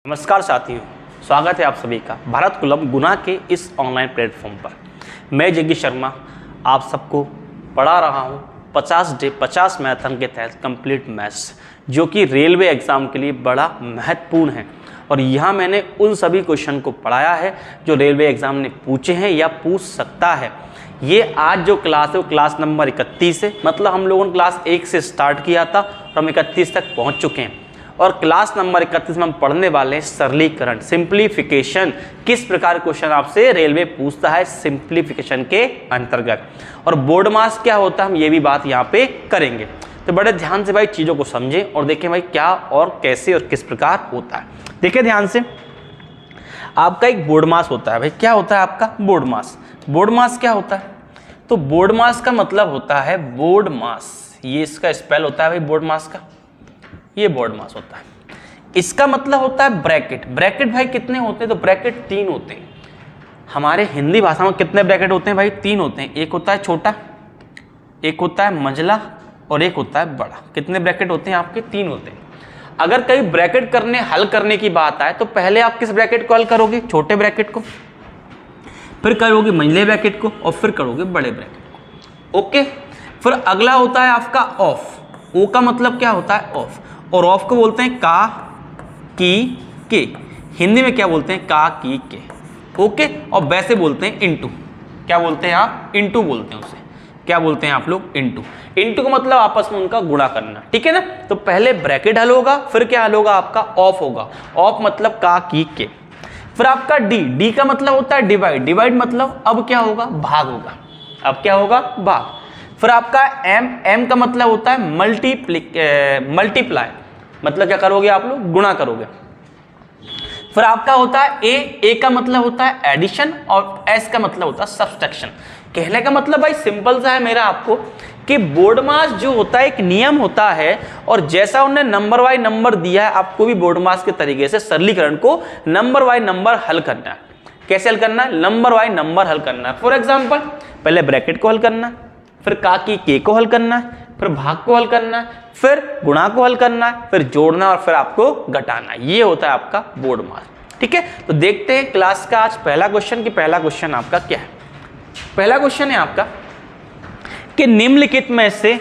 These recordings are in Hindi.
नमस्कार साथियों, स्वागत है आप सभी का भारत कुलम गुना के इस ऑनलाइन प्लेटफॉर्म पर। मैं जग्गी शर्मा आप सबको पढ़ा रहा हूं 50 डे 50 मैथन के तहत कंप्लीट मैथ्स, जो कि रेलवे एग्ज़ाम के लिए बड़ा महत्वपूर्ण है। और यहाँ मैंने उन सभी क्वेश्चन को पढ़ाया है जो रेलवे एग्ज़ाम ने पूछे हैं या पूछ सकता है। ये आज जो क्लास है वो क्लास नंबर 31 है, मतलब हम लोगों ने क्लास 1 से स्टार्ट किया था और हम 31 तक पहुँच चुके हैं। और क्लास नंबर 31 में हम पढ़ने वाले हैं सरलीकरण, सिंप्लीफिकेशन। किस प्रकार क्वेश्चन आपसे रेलवे पूछता है सिंप्लीफिकेशन के अंतर्गत, और बोर्ड मास क्या होता है हम ये भी बात यहाँ पे करेंगे। तो बड़े ध्यान से भाई चीज़ों को समझें और देखें भाई क्या और कैसे और किस प्रकार होता है। देखिए ध्यान से, आपका एक बोर्ड मास होता है। भाई क्या होता है आपका बोर्ड मास? बोर्ड मास क्या होता है? तो बोर्ड मास का मतलब होता है बोर्ड मास, ये इसका स्पेल होता है भाई बोर्ड मास का, ये बोर्ड मास होता है। इसका मतलब होता है ब्रैकेट। ब्रैकेट भाई कितने होते हैं? तो ब्रैकेट 3 होते हैं। हमारे हिंदी भाषा में कितने ब्रैकेट होते हैं भाई? 3 होते हैं। एक होता है छोटा, एक होता है मंझला और एक होता है बड़ा। कितने ब्रैकेट होते हैं आपके? 3 होते हैं। अगर कहीं ब्रैकेट हल करने की बात आए तो पहले आप किस ब्रैकेट को हल करोगे? छोटे ब्रैकेट को, फिर करोगे मंझले ब्रैकेट को और फिर करोगे बड़े ब्रैकेट को। ओके, फिर अगला होता है आपका ऑफ। ओ का मतलब क्या होता है? ऑफ। और ऑफ को बोलते हैं का, की, के। हिंदी में क्या बोलते हैं? का, की, के। ओके, और वैसे बोलते हैं इनटू। क्या बोलते हैं आप? इनटू बोलते हैं उसे। क्या बोलते हैं आप लोग? इनटू। इनटू का मतलब आपस में उनका गुणा करना, ठीक है ना। तो पहले ब्रैकेट हल होगा, फिर क्या हल होगा? आपका ऑफ होगा। ऑफ मतलब का, की, के। फिर आपका डी। डी का मतलब होता है डिवाइड। डिवाइड मतलब अब क्या होगा? भाग होगा। अब क्या होगा? भाग। फिर आपका एम। एम का मतलब होता है मल्टीप्लाई, मतलब क्या करोगे आप लोग? गुणा करोगे। फिर आपका होता है ए। ए का मतलब होता है एडिशन और एस का मतलब होता है सब्सट्रैक्शन। कहने का मतलब भाई सिंपल सा है मेरा आपको कि बोर्ड मास जो होता है एक नियम होता है, और जैसा उन्होंने नंबर वाइज नंबर दिया है आपको भी बोर्ड मास के तरीके से सरलीकरण को नंबर वाइज नंबर हल करना है। कैसे हल करना है? नंबर वाइज नंबर हल करना है। फॉर एग्जाम्पल पहले ब्रैकेट को हल करना है, फिर का, की, के को हल करना है, फिर भाग को हल करना है, फिर गुणा को हल करना है, फिर जोड़ना और फिर आपको घटाना। ये होता है आपका बोर्ड मास, ठीक है। तो देखते हैं क्लास का आज पहला क्वेश्चन कि पहला क्वेश्चन आपका क्या है। पहला क्वेश्चन है आपका कि निम्नलिखित में से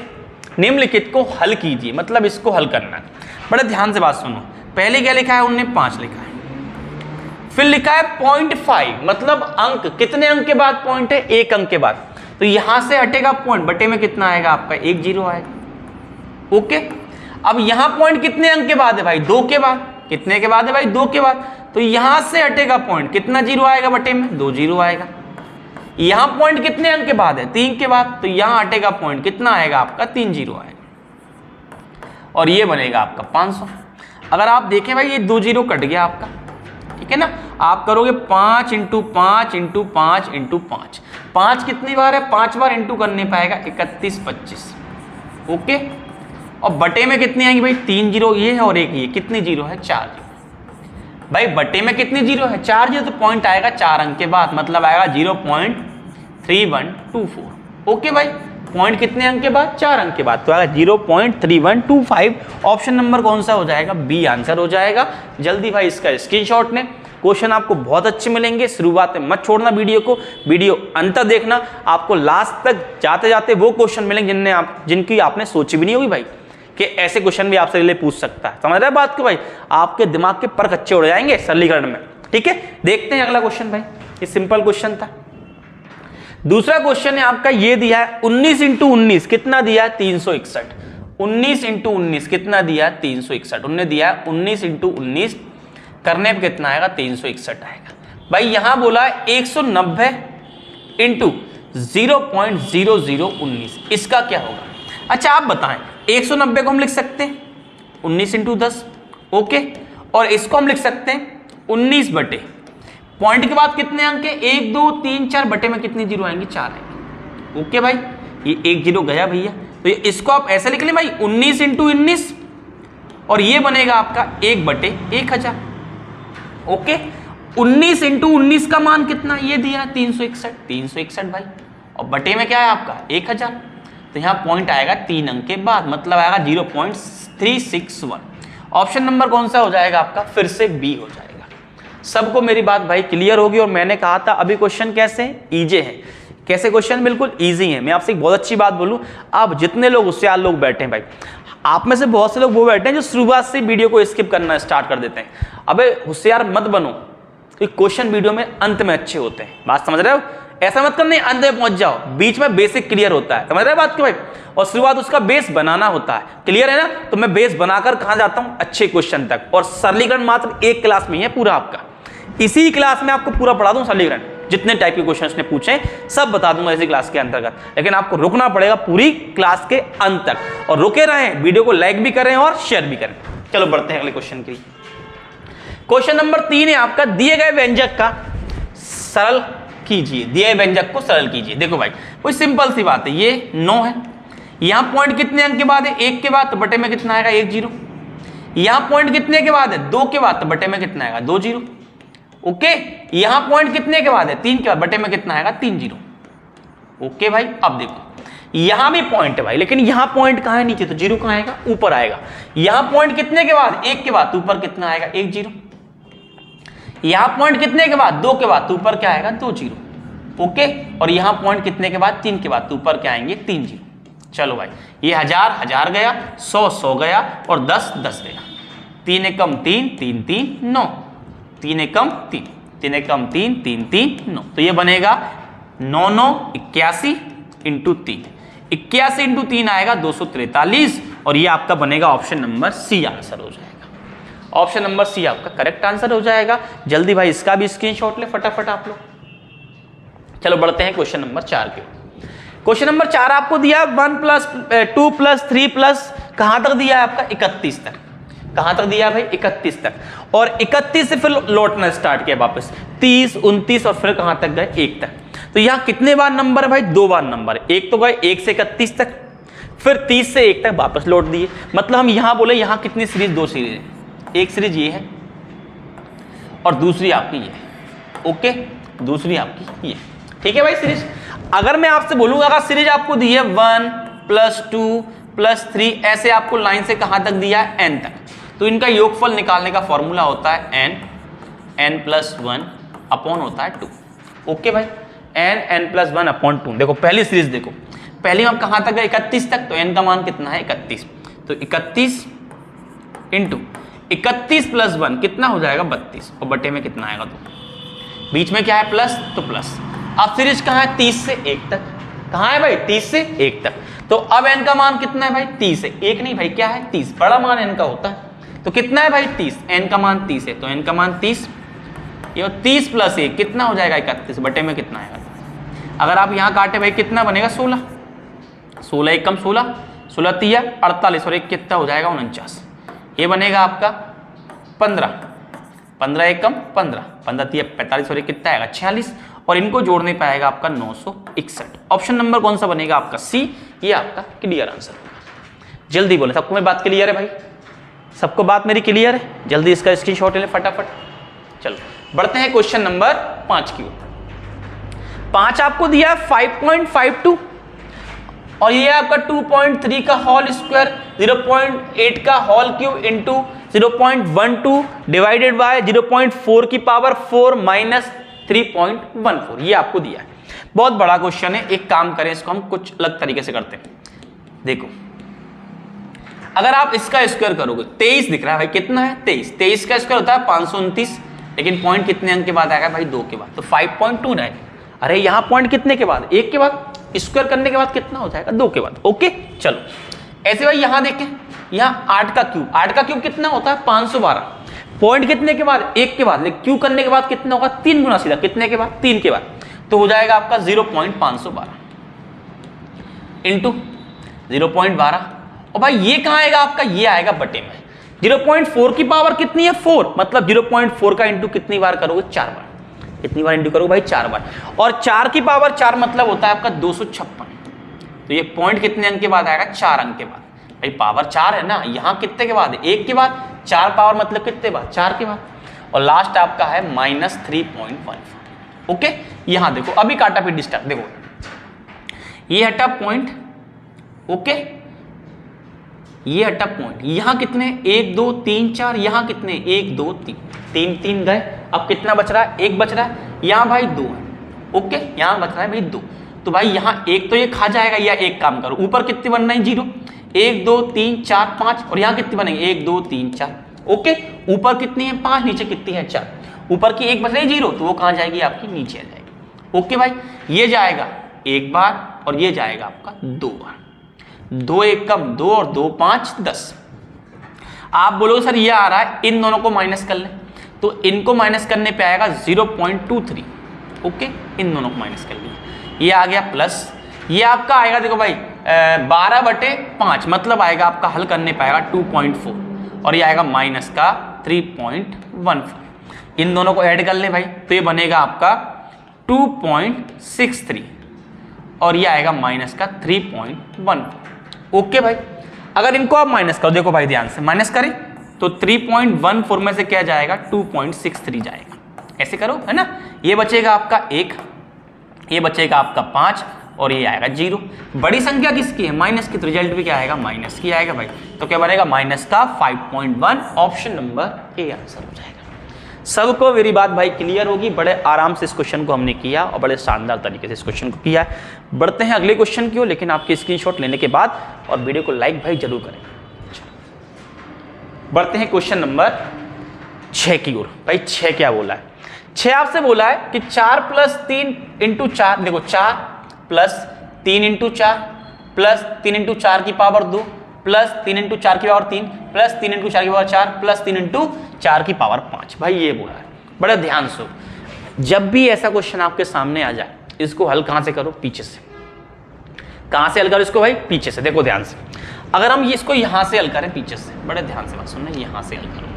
निम्नलिखित को हल कीजिए, मतलब इसको हल करना है। बड़े ध्यान से बात सुनो। पहले क्या लिखा है? उन्होंने 5 लिखा है। फिर लिखा है 0.5, मतलब अंक। कितने अंक के बाद पॉइंट है? 1 अंक के बाद। तो यहां से हटेगा पॉइंट, बटे में कितना आएगा आपका? 1 0 आएगा। ओके, अब यहां पॉइंट कितने अंक के बाद है भाई? 2 के बाद। कितने के बाद है भाई? 2 के बाद। तो यहां से हटेगा पॉइंट, कितना 0 आएगा बटे में? 2 0 आएगा। यहां पॉइंट कितने अंक के बाद है? 3 के बाद। तो यहां हटेगा पॉइंट, कितना आएगा आपका? 3 0 आएगा, और ये बनेगा आपका 500। अगर आप देखें भाई ये 2 0 कट गया आपका, ठीक है ना। आप करोगे 5 × 5 × 5 × 5। 5 कितनी बार है? 5 बार इंटू करने पाएगा 31 25। ओके, और बटे में कितनी आएंगी भाई? 3 0 ये है और एक ये। कितनी 0 है? 4 0। भाई बटे में कितनी 0 है? 4 0। तो पॉइंट आएगा 4 अंक के बाद, मतलब आएगा 0.3124। ओके भाई, पॉइंट कितने अंक के बाद? 4 अंक के बाद। तो आएगा 0.3125। ऑप्शन नंबर कौन सा हो जाएगा? बी आंसर हो जाएगा। जल्दी भाई इसका स्क्रीनशॉट लें। क्वेश्चन आपको बहुत अच्छे मिलेंगे। शुरुआत में मत छोड़ना वीडियो को, वीडियो अंत तक देखना। आपको लास्ट तक जाते जाते वो क्वेश्चन मिलेंगे जिनकी आपने सोची भी नहीं होगी भाई कि ऐसे क्वेश्चन भी आपसे रिले पूछ सकता है। समझ रहे हैं बात को भाई? आपके दिमाग के परख अच्छे उड़ जाएंगे सरलीकरण में, ठीक है। देखते हैं अगला क्वेश्चन भाई। ये सिंपल क्वेश्चन था। दूसरा क्वेश्चन है आपका, ये दिया है 19 × 19 कितना दिया है? 361। 19 × 19 कितना दिया है? 361। उन्होंने दिया है 19 × 19 करने पे कितना आएगा? 361 आएगा। भाई यहां बोला है 190 × 0.0019, इसका क्या होगा? अच्छा आप बताएं, 190 को हम लिख सकते हैं 19 × 10। ओके, और इसको हम लिख सकते हैं 19 बटे पॉइंट के बाद कितने अंक है? 1 2 3 4। बटे में कितनी 0 आएंगी? 4 आएंगी। ओके भाई, ये 1 0 गया भैया। तो इसको आप ऐसे लिख लें भाई 19 × 19, और ये बनेगा आपका 1 बटे 1000। ओके, 19 × 19 का मान कितना? ये दिया 361। 361 भाई, और बटे में क्या है आपका? 1000। तो यहाँ पॉइंट आएगा 3 अंक के बाद, मतलब आएगा 0.361। ऑप्शन नंबर कौन सा हो जाएगा आपका, फिर से बी हो जाएगा। सबको मेरी बात भाई क्लियर होगी। और मैंने कहा था अभी क्वेश्चन कैसे हैं, इजी है। कैसे क्वेश्चन, बिल्कुल इजी है। मैं आपसे एक बहुत अच्छी बात बोलूं, आप जितने लोग होशियार लोग बैठे हैं भाई, आप में से बहुत से लोग वो बैठे हैं जो शुरुआत से वीडियो को स्किप करना स्टार्ट कर देते हैं। अबे होशियार मत बनो, क्वेश्चन वीडियो में अंत में अच्छे होते हैं, बात समझ रहे हो। ऐसा मत करना अंत में पहुंच जाओ, बीच में बेसिक क्लियर होता है, समझ रहे बात को भाई। और शुरुआत उसका बेस बनाना होता है, क्लियर है ना। तो मैं बेस बनाकर कहां जाता हूं, अच्छे क्वेश्चन तक। और सरलीकरण मात्र एक क्लास में ही है पूरा आपका, इसी क्लास में आपको पूरा पढ़ा दूं सरलीकरण, जितने टाइप के क्वेश्चंस ने पूछे सब बता दूंगा इसी क्लास के अंतर्गत। लेकिन आपको रुकना पड़ेगा पूरी क्लास के अंत तक, और रुके रहें, वीडियो को लाइक भी करें और शेयर भी करें। चलो बढ़ते हैं अगले क्वेश्चन के लिए। क्वेश्चन नंबर 3 है आपका, दिए गए व्यंजक का सरल कीजिए, दिए गए व्यंजक को सरल कीजिए। देखो भाई कोई सिंपल सी बात है, ये 9 है, यहां पॉइंट कितने अंक के बाद है, 1 के बाद, तो बटे में कितना आएगा 1 0। यहां पॉइंट कितने के बाद है, 2 के बाद, तो बटे में कितना आएगा 2 0। ओके, यहां पॉइंट कितने के बाद है, 3 के बाद, बटे में कितना आएगा 3 0। ओके भाई, अब देखो यहां भी पॉइंट है भाई, लेकिन यहां पॉइंट कहां है, नीचे, तो 0 कहां आएगा, ऊपर आएगा। यहां पॉइंट कितने के बाद, 1 के बाद, तो ऊपर कितना आएगा 1 0। यहां पॉइंट कितने के बाद, 2 के बाद, तो ऊपर क्या आएगा 2 0। ओके, और यहां पॉइंट कितने के बाद, 3 के बाद, तो ऊपर क्या आएंगे 3 0। चलो भाई, ये 1000 1000 गया, 100 100 गया, और 10 10 गया। 3 एकम 3 3 3 9, 3 एकम 3 3 एकम 3 3 3 9, तो ये बनेगा 9 9 81 इंटू 3, 81 इंटू 3 आएगा 243, और ये आपका बनेगा ऑप्शन नंबर सी आंसर हो जाएगा। ऑप्शन नंबर सी आपका करेक्ट आंसर हो जाएगा। जल्दी भाई इसका भी स्क्रीनशॉट ले फटाफट आप लोग। चलो बढ़ते हैं क्वेश्चन नंबर 4 के। क्वेश्चन नंबर 4 आपको दिया 1 + 2 + 3 प्लस कहां तक दिया है आपका 31 तक। कहां तक दिया भाई 31 तक, और 31 से फिर लौटना स्टार्ट किया वापस 30 29, और फिर कहां तक गए 1 तक। तो यहां कितने बार नंबर है भाई, 2 बार नंबर है। एक तो गए 1 से 31 तक, फिर 30 से 1 तक वापस लौट दिए। मतलब हम यहां बोले यहां कितनी सीरीज, 2 सीरीज है, एक सीरीज ये है और दूसरी आपकी ये है। ओके, दूसरी आपकी ये, ठीक है भाई सीरीज। अगर मैं आपसे बोलूंगा अगर सीरीज आपको दी है 1 + 2 + 3, ऐसे आपको लाइन से कहां तक दिया है n तक, तो इनका योगफल निकालने का फॉर्मूला होता है n + 1 अपॉन होता है 2। ओके भाई, n + 1 अपॉन 2। देखो पहली सीरीज देखो, पहले हम कहां तक गए 31 तक, तो n का मान कितना है 31, तो 31 इंटू 31 + 1 कितना हो जाएगा 32, और बटे में कितना आएगा 2, बीच में क्या है प्लस, तो प्लस। अब सीरीज कहां है 30 से 1 तक, कहां है भाई 30 से 1 तक, तो अब n का मान कितना है भाई 30 है, 1 नहीं भाई क्या है 30, बड़ा मान n का होता है। तो कितना है भाई 30, n का मान 30 है, तो n का मान 30, ये 30 + 1 कितना हो जाएगा 31, बटे में कितना आएगा। अगर आप यहाँ काटे भाई कितना बनेगा 16, 16 एकम 16, 16 तिया 48, और 1 कितना हो जाएगा 49, ये बनेगा आपका 15, 15 एकम 15, 15 तिया 45, और 1 कितना आएगा 46, और इनको जोड़ने पाएगा आपका 961। ऑप्शन नंबर कौन सा बनेगा आपका सी, ये आपका क्लियर आंसर होगा। जल्दी बोले, सबको मेरी बात क्लियर है भाई, सबको बात मेरी क्लियर है, जल्दी इसका स्क्रीनशॉट ले फटाफट। चलो बढ़ते हैं क्वेश्चन नंबर 5 की ओर। 5 आपको दिया 5.52, और ये आपका 2.3 का होल स्क्वायर, 0.8 का whole cube into 0.12 divided by 0.4 की पावर 4 माइनस 3.14, ये आपको दिया है। बहुत बड़ा क्वेश्चन है, एक काम करें इसको हम कुछ अलग तरीके से करते हैं। देखो अगर आप इसका स्क्वायर करोगे 23 दिख रहा है भाई, कितना है 23, 23 का स्क्वायर होता है 529, लेकिन पॉइंट कितने अंक के बाद आएगा भाई 2 के बाद, तो 5.2 रहेगा। अरे यहाँ पॉइंट कितने के बाद, 1 के बाद, स्क्वायर करने के बाद कितना हो जाएगा 2 के बाद। ओके चलो ऐसे भाई यहाँ देखें, यहाँ 8 का क्यूब, 8 का क्यूब कितना होता है 512, पॉइंट कितने के बाद 1 के बाद, लेकिन क्यूब करने के बाद कितना होगा 3 गुना सीधा, कितने के बाद 3 के बाद, तो हो जाएगा आपका 0.512 इंटू 0.12, और भाई ये कहाँ आएगा आपका, ये आएगा बटे में। 0.4 की पावर कितनी है 4, मतलब 0.4 का इंटू कितनी बार करोगे 4 बार, कितनी बार इंटू करोगे भाई 4 बार, और 4 की पावर 4 मतलब होता है आपका 256, तो ये पॉइंट कितने अंक के बाद आएगा 4 अंक के बाद। भाई पावर 4 है ना, यहाँ कितने के बाद 1 के बाद, 4 पावर मतलब कितने बाद 4 के बाद, और लास्ट आपका है -3.14। ओके यहाँ देखो अभी काटा फिर डिस्टर्ब, देखो ये हटा पॉइंट, ओके ये हटा पॉइंट, यहाँ कितने 1 2 3 4, यहाँ कितने 1 2 3, 3 3 गए, अब कितना बच रहा है 1 बच रहा है, यहाँ भाई 2 है, ओके यहाँ बच रहा है भाई 2, तो भाई यहाँ 1 तो ये खा जाएगा, या एक काम करो ऊपर कितने बन रहे हैं 0, 1 2 3 4 5, और यहाँ कितने बनेंगे 1 2 3 4, ओके ऊपर कितनी है 5, नीचे कितनी है 4, ऊपर की 1 बच रही 0, तो वो कहाँ जाएगी आपकी नीचे आ जाएगी, ओके भाई ये जाएगा 1 बार और ये जाएगा आपका 2 बार, 2 1 कम 2 और 2 5 10। आप बोलोगे सर ये आ रहा है, इन दोनों को माइनस कर लें, तो इनको माइनस करने पे आएगा 0.23, ओके इन दोनों को माइनस कर लिया, ये आ गया प्लस, ये आपका आएगा देखो भाई 12/5, मतलब आएगा आपका हल करने पे आएगा 2.4, और ये आएगा माइनस का 3.14, इन दोनों को ऐड कर लें भाई तो ये बनेगा आपका 2.63, और ये आएगा माइनस का 3.1, ओके भाई। अगर इनको आप माइनस करो, देखो भाई ध्यान से माइनस करें तो 3.14 में से क्या जाएगा 2.63 जाएगा, ऐसे करो है ना, ये बचेगा आपका 1, ये बचेगा आपका 5, और ये आएगा 0। बड़ी संख्या किसकी है माइनस की, तो रिजल्ट भी क्या आएगा माइनस की आएगा भाई, तो क्या बनेगा माइनस का 5.1, ऑप्शन नंबर ए आंसर हो जाएगा। सबको मेरी बात भाई क्लियर होगी, बड़े आराम से इस क्वेश्चन को हमने किया और बड़े शानदार तरीके से इस क्वेश्चन को किया है। बढ़ते हैं अगले क्वेश्चन की ओर, लेकिन आपके स्क्रीनशॉट लेने के बाद और वीडियो को लाइक भाई जरूर करें। बढ़ते हैं क्वेश्चन नंबर 6 की ओर। भाई 6 क्या बोला है, 6 आपसे बोला है कि 4 + 3 × 4, देखो 4 + 3 × 4 + 3 × 4 की पावर 2 + 3 × 4 की पावर 3 + 3 × 4 की पावर 4 + 3 × 4 की पावर 5। भाई ये बोला है, बड़े ध्यान से, जब भी ऐसा क्वेश्चन आपके सामने आ जाए इसको हल कहां से करो, पीछे से। कहां से हल करो इसको भाई, पीछे से। देखो ध्यान से, अगर हम इसको यहां से हल करें पीछे से, बड़े ध्यान से बात सुनना, यहां से हल करो,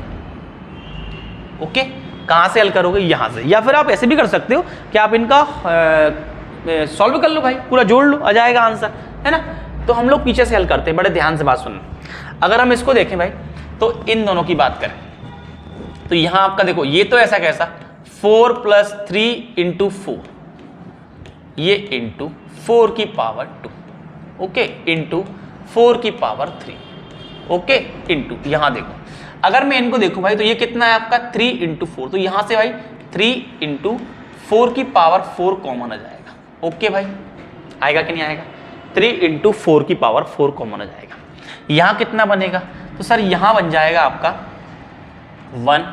ओके कहां से हल करोगे, यहां से, या फिर आप ऐसे भी कर सकते हो कि आप इनका सॉल्व कर लो भाई, पूरा जोड़ लो, आ जाएगा आंसर, है ना। तो हम लोग पीछे से हल करते हैं, बड़े ध्यान से बात सुनना। अगर हम इसको देखें भाई तो इन दोनों की बात करें तो यहां आपका देखो ये तो ऐसा कैसा 4 + 3 × 4, ये × 4 की पावर 2, ओके × 4 की पावर 3, ओके × यहां देखो, अगर मैं इनको देखूं भाई तो ये कितना है आपका 3 × 4, तो यहां से भाई 3 × 4 की पावर 4 कॉमन आ जाएगा, ओके भाई आएगा कि नहीं आएगा, 3 × 4 की पावर 4 कॉमन आ जाएगा। यहां कितना बनेगा, तो सर यहां बन जाएगा आपका 1,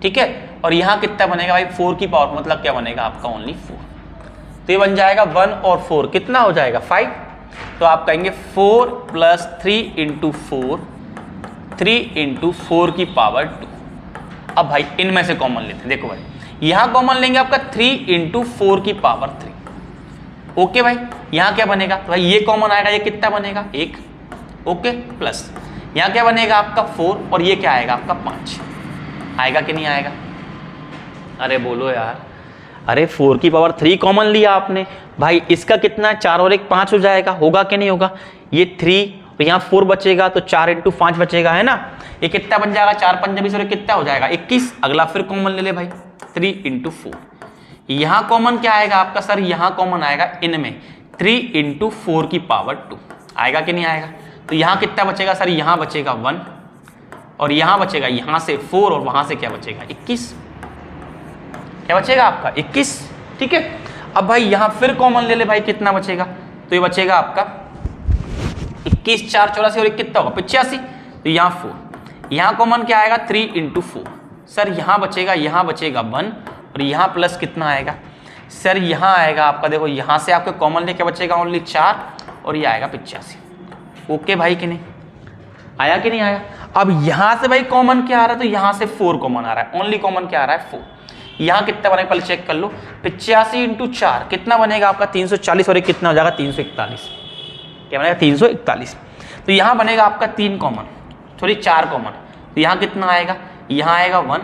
ठीक है, और यहां कितना बनेगा भाई 4 की पावर, मतलब क्या बनेगा आपका ओनली 4, तो ये बन जाएगा 1 और 4 कितना हो जाएगा 5, तो आप कहेंगे 4 + 3 × 4, 3 × 4 की पावर 2। अब भाई इनमें से कॉमन लेते हैं, देखो भाई यहां कॉमन लेंगे आपका 3 × 4 की पावर 3, ओके भाई यहां क्या बनेगा, तो भाई ये कॉमन आएगा, ये कितना बनेगा 1, ओके प्लस यहां क्या बनेगा आपका 4, और ये क्या आएगा आपका 5, आएगा कि नहीं आएगा, अरे बोलो यार, अरे 4 की पावर 3 कॉमन लिया आपने भाई, इसका कितना 4 और 1 5 हो जाएगा, होगा कि नहीं होगा, ये 3 यहाँ 4 बचेगा तो 4 × 5 बचेगा, है ना, ये कितना बन जाएगा 4 × 5 20 और कितना हो जाएगा 21। अगला फिर कॉमन ले ले भाई 3 × 4, यहाँ कॉमन क्या आएगा आपका सर, यहाँ कॉमन आएगा इनमें 3 × 4 की पावर 2, आएगा कि नहीं आएगा, तो यहाँ कितना बचेगा सर, यहाँ बचेगा 1, और यहाँ बचेगा यहाँ से 4, और वहां से क्या बचेगा 21, क्या बचेगा आपका 21, ठीक है। अब भाई यहाँ फिर कॉमन ले ले भाई, कितना बचेगा, तो ये बचेगा आपका 21 4 84, और कितना होगा 85, तो यहाँ 4, यहाँ कॉमन क्या आएगा 3 × 4, सर यहाँ बचेगा 1, और यहाँ प्लस कितना आएगा सर, यहाँ आएगा आपका देखो यहाँ से आपके कॉमन लेके बचेगा ओनली 4, और ये आएगा 85, ओके भाई कि नहीं, आया कि नहीं आया। अब यहाँ से भाई कॉमन क्या आ रहा है, तो यहाँ से 4 कॉमन आ रहा है, ओनली कॉमन क्या आ रहा है 4, यहाँ कितना बनेगा पहले चेक कर लो, 85 × 4 कितना बनेगा आपका 340, और एक कितना हो जाएगा 341, क्या बनेगा 341, तो यहाँ बनेगा आपका 3 कॉमन, सॉरी 4 कॉमन, तो यहाँ कितना आएगा, यहाँ आएगा 1,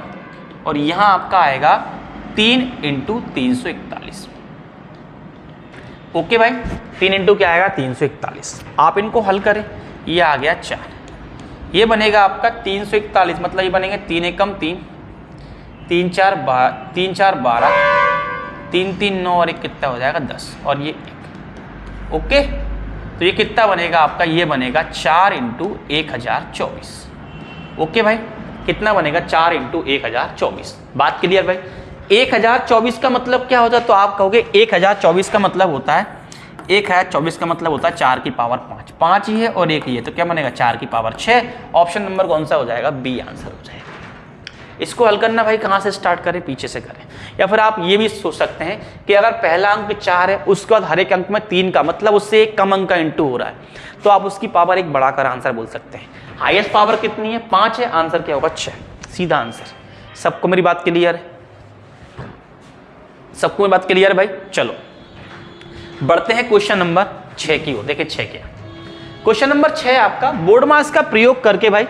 और यहाँ आपका आएगा 3 × 341, ओके भाई 3 × क्या आएगा 341। आप इनको हल करें, ये आ गया 4, ये बनेगा आपका 341, मतलब ये बनेंगे 3 × 1 3, 3 4 12, 3 3 9, और एक कितना हो जाएगा 10, और ये 1, ओके तो ये कितना बनेगा आपका, ये बनेगा 4 इंटू 1024। ओके भाई, कितना बनेगा 4 इंटू 1024। बात क्लियर भाई। 1024 का मतलब क्या होता है, तो आप कहोगे 1024 का मतलब होता है 1024 का मतलब होता है 4 की पावर 5, 5 ही है और 1 ही है, तो क्या बनेगा 4 की पावर 6। ऑप्शन नंबर कौन सा हो जाएगा, बी आंसर हो जाएगा। इसको हल करना भाई कहाँ से स्टार्ट करें, पीछे से करें, या फिर आप ये भी सोच सकते हैं कि अगर पहला अंक 4 है उसके बाद हर एक अंक में 3 का मतलब उससे एक कम अंक का इंटू हो रहा है, तो आप उसकी पावर एक बढ़ाकर आंसर बोल सकते हैं। हाईएस्ट पावर कितनी है, 5 है, आंसर क्या होगा 6, सीधा आंसर। सबको मेरी बात क्लियर है, सबको मेरी बात क्लियर है भाई। चलो बढ़ते हैं क्वेश्चन नंबर 6 की ओर। देखिए 6 क्या, क्वेश्चन नंबर 6 आपका बोर्ड मास का प्रयोग करके भाई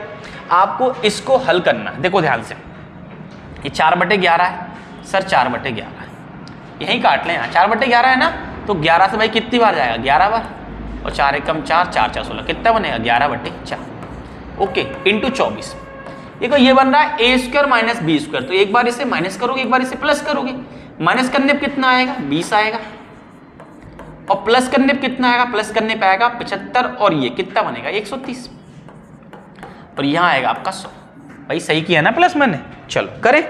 आपको इसको हल करना है। देखो ध्यान से, ये 4/11 है सर, 4/11 है, यहीं काट लें यहाँ, 4/11 है ना, तो 11 से भाई कितनी बार जाएगा, 11 बार, और 4 एकम 4, 4 4 16, कितना बनेगा 11/4। Okay, into 24। देखो ये बन रहा है a² माइनस b², तो एक बार इसे माइनस करोगे एक बार इसे प्लस करोगे, माइनस करने पर कितना आएगा 20 आएगा, और प्लस करने पर कितना आएगा, प्लस करने पर आएगा 75, और ये कितना बनेगा 130, और यहाँ आएगा आपका 100। भाई सही किया ना प्लस मैंने। चलो करें,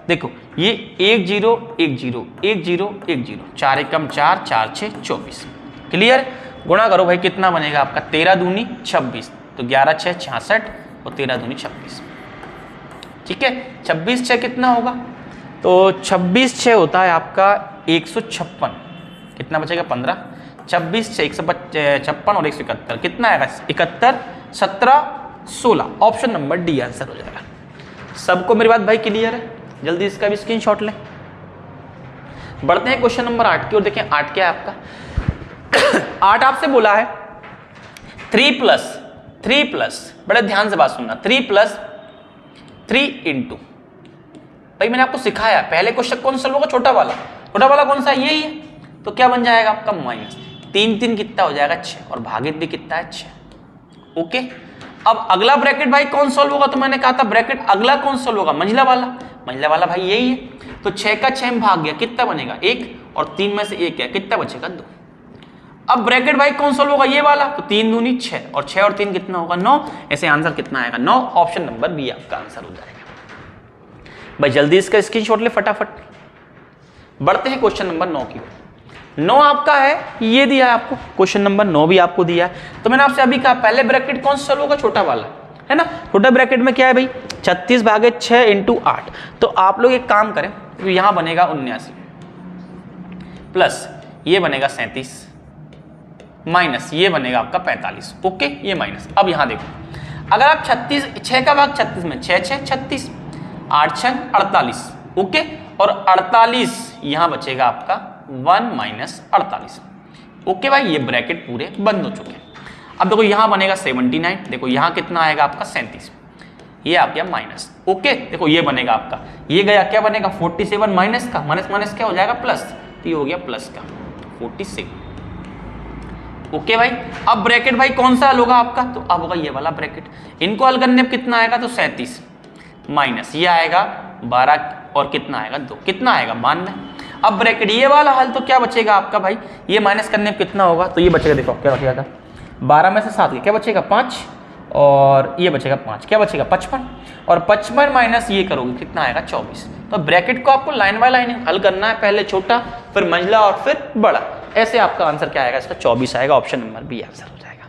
देखो ये 1 0 1 0 1 0 1 0, 4 एकम 4, 4 6 24। क्लियर, गुणा करो भाई कितना बनेगा आपका, 13 दूनी 26, तो 11 6 66, और 13 दूनी 26। ठीक है, 26 6 कितना होगा, तो 26 6 होता है आपका 156, कितना बचेगा 15, 26 6 156 और 171 कितना आएगा 71 17 16। ऑप्शन नंबर डी आंसर हो जाएगा। सबको मेरी बात भाई क्लियर है, जल्दी इसका भी स्क्रीनशॉट लें। बढ़ते हैं क्वेश्चन नंबर 8 की ओर। देखें 8 क्या है आपका 8 आपसे बोला है 3 प्लस, बड़े ध्यान से बात सुनना, 3 प्लस 3 इंटू, भाई मैंने आपको सिखाया पहले क्वेश्चन कौन सा होगा, छोटा वाला कौन सा, यही है, तो क्या बन जाएगा आपका माइनस 3 3 कितना हो जाएगा 6, और भागित भी कितना है 6। ओके, अब अगला ब्रैकेट भाई कौन सॉल्व होगा, तो मैंने कहा था ब्रैकेट अगला कौन सॉल्व होगा, मंझला वाला भाई यही है, तो 6 का 6 में भाग गया, कितना बनेगा 1, और 3 में से 1 है, कितना बचेगा 2। अब ब्रैकेट भाई कौन सॉल्व होगा, ये वाला, तो 3 दूनी 6, और 6 और 3 कितना होगा 9, ऐसे आंसर कितना आएगा 9। ऑप्शन नंबर बी आपका आंसर हो जाएगा। भाई जल्दी इसका स्क्रीनशॉट ले फटाफट। बढ़ते हैं क्वेश्चन नंबर 9 की ओर। 9 आपका है, ये दिया है आपको, क्वेश्चन नंबर 9 भी आपको दिया है, तो मैंने आपसे अभी कहा पहले ब्रैकेट कौन सा सॉल्व होगा, छोटा वाला है ना। छोटा ब्रैकेट में क्या है भाई 36 भागे 6 इंटू 8, तो आप लोग एक काम करें, तो यहाँ बनेगा 79 प्लस ये बनेगा 37 माइनस ये बनेगा आपका 45। ओके, ये माइनस। अब यहाँ देखो, अगर आप 6 का भाग 36 में 6 6 36, 8 6 48। ओके, और 48 यहाँ बचेगा आपका 1 माइनस 48। ओके भाई, ये ब्रैकेट पूरे बंद हो चुके हैं। अब देखो यहाँ बनेगा 79, देखो यहाँ कितना आएगा आपका 37, ये आ गया माइनस। ओके, देखो ये बनेगा आपका, ये गया क्या बनेगा 47 माइनस का, माइनस क्या हो जाएगा प्लस, तो ये हो गया प्लस का 47। ओके भाई, अब ब्रैकेट भाई कौन सा हल होगा आपका, तो अब होगा ये वाला ब्रैकेट, इनको हल करने पर कितना आएगा, तो 37 माइनस ये आएगा 12, और कितना आएगा 2, कितना आएगा 92। अब ब्रैकेट ये वाला हल, तो क्या बचेगा आपका भाई, ये माइनस करने पर कितना होगा, तो ये बचेगा, देखो क्या बचेगा 12 में से 7 क्या बचेगा 5, और ये बचेगा 5, क्या बचेगा 55, और 55 माइनस ये करोगे कितना आएगा 24। तो ब्रैकेट को आपको लाइन बाय लाइन हल करना है, पहले छोटा फिर मंझला और फिर बड़ा, ऐसे आपका आंसर क्या आएगा, इसका 24 आएगा। ऑप्शन नंबर बी आंसर हो जाएगा।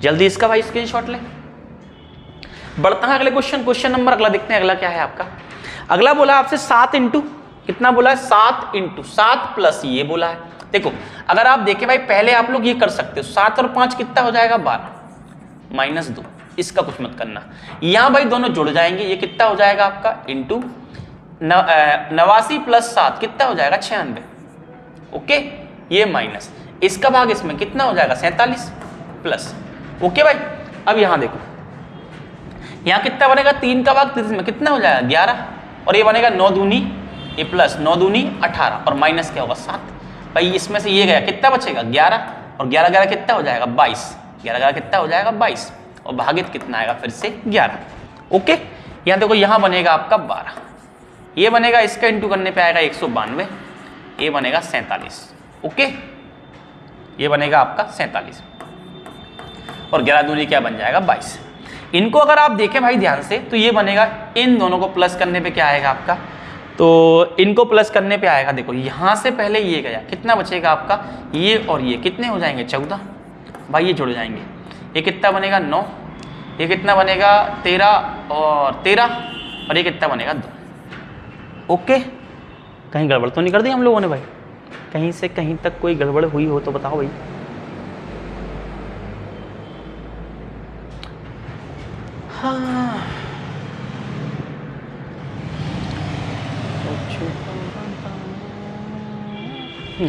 जल्दी इसका भाई स्क्रीनशॉट लें। बढ़ता है अगले क्वेश्चन नंबर अगला देखते हैं, अगला क्या है आपका। अगला बोला आपसे 7 इंटू, कितना बोला है 7 इंटू 7 प्लस ये बोला है। देखो अगर आप देखें भाई, पहले आप लोग ये कर सकते हो, 7 और 5 कितना हो जाएगा 12 माइनस 2, इसका कुछ मत करना, यहां भाई दोनों जुड़ जाएंगे, ये कितना हो जाएगा आपका इंटू 89 प्लस 7 कितना हो जाएगा 96। ओके, ये माइनस, इसका भाग इसमें कितना हो जाएगा 47 प्लस। ओके भाई, अब यहां देखो, यहां कितना बनेगा 3 का भाग 30 में कितना हो जाएगा 11, और ये बनेगा 9 दूनी ये प्लस 9 दूनी 18, और माइनस क्या होगा 7। भाई इसमें से ये गया, कितना बचेगा 11, और 11 11 कितना हो जाएगा 22, 11 11 कितना हो जाएगा 22, और भागित कितना आएगा फिर से 11। ओके, यहाँ देखो यहाँ बनेगा आपका 12, ये बनेगा, इसका इंटू करने पे आएगा 192, ये बनेगा 47। ओके, ये बनेगा आपका 47। और 11 दूनी क्या बन जाएगा 22। इनको अगर आप देखें भाई ध्यान से तो ये बनेगा, इन दोनों को प्लस करने पे क्या आएगा आपका, तो इनको प्लस करने पे आएगा, देखो यहाँ से पहले ये गया, कितना बचेगा आपका, ये और ये कितने हो जाएंगे 14 भाई, ये जुड़ जाएंगे, ये कितना बनेगा 9, ये कितना बनेगा 13 और 13 और ये कितना बनेगा 2। ओके, कहीं गड़बड़ तो नहीं कर दी हम लोगों ने भाई, कहीं से कहीं तक कोई गड़बड़ हुई हो तो बताओ भाई। हाँ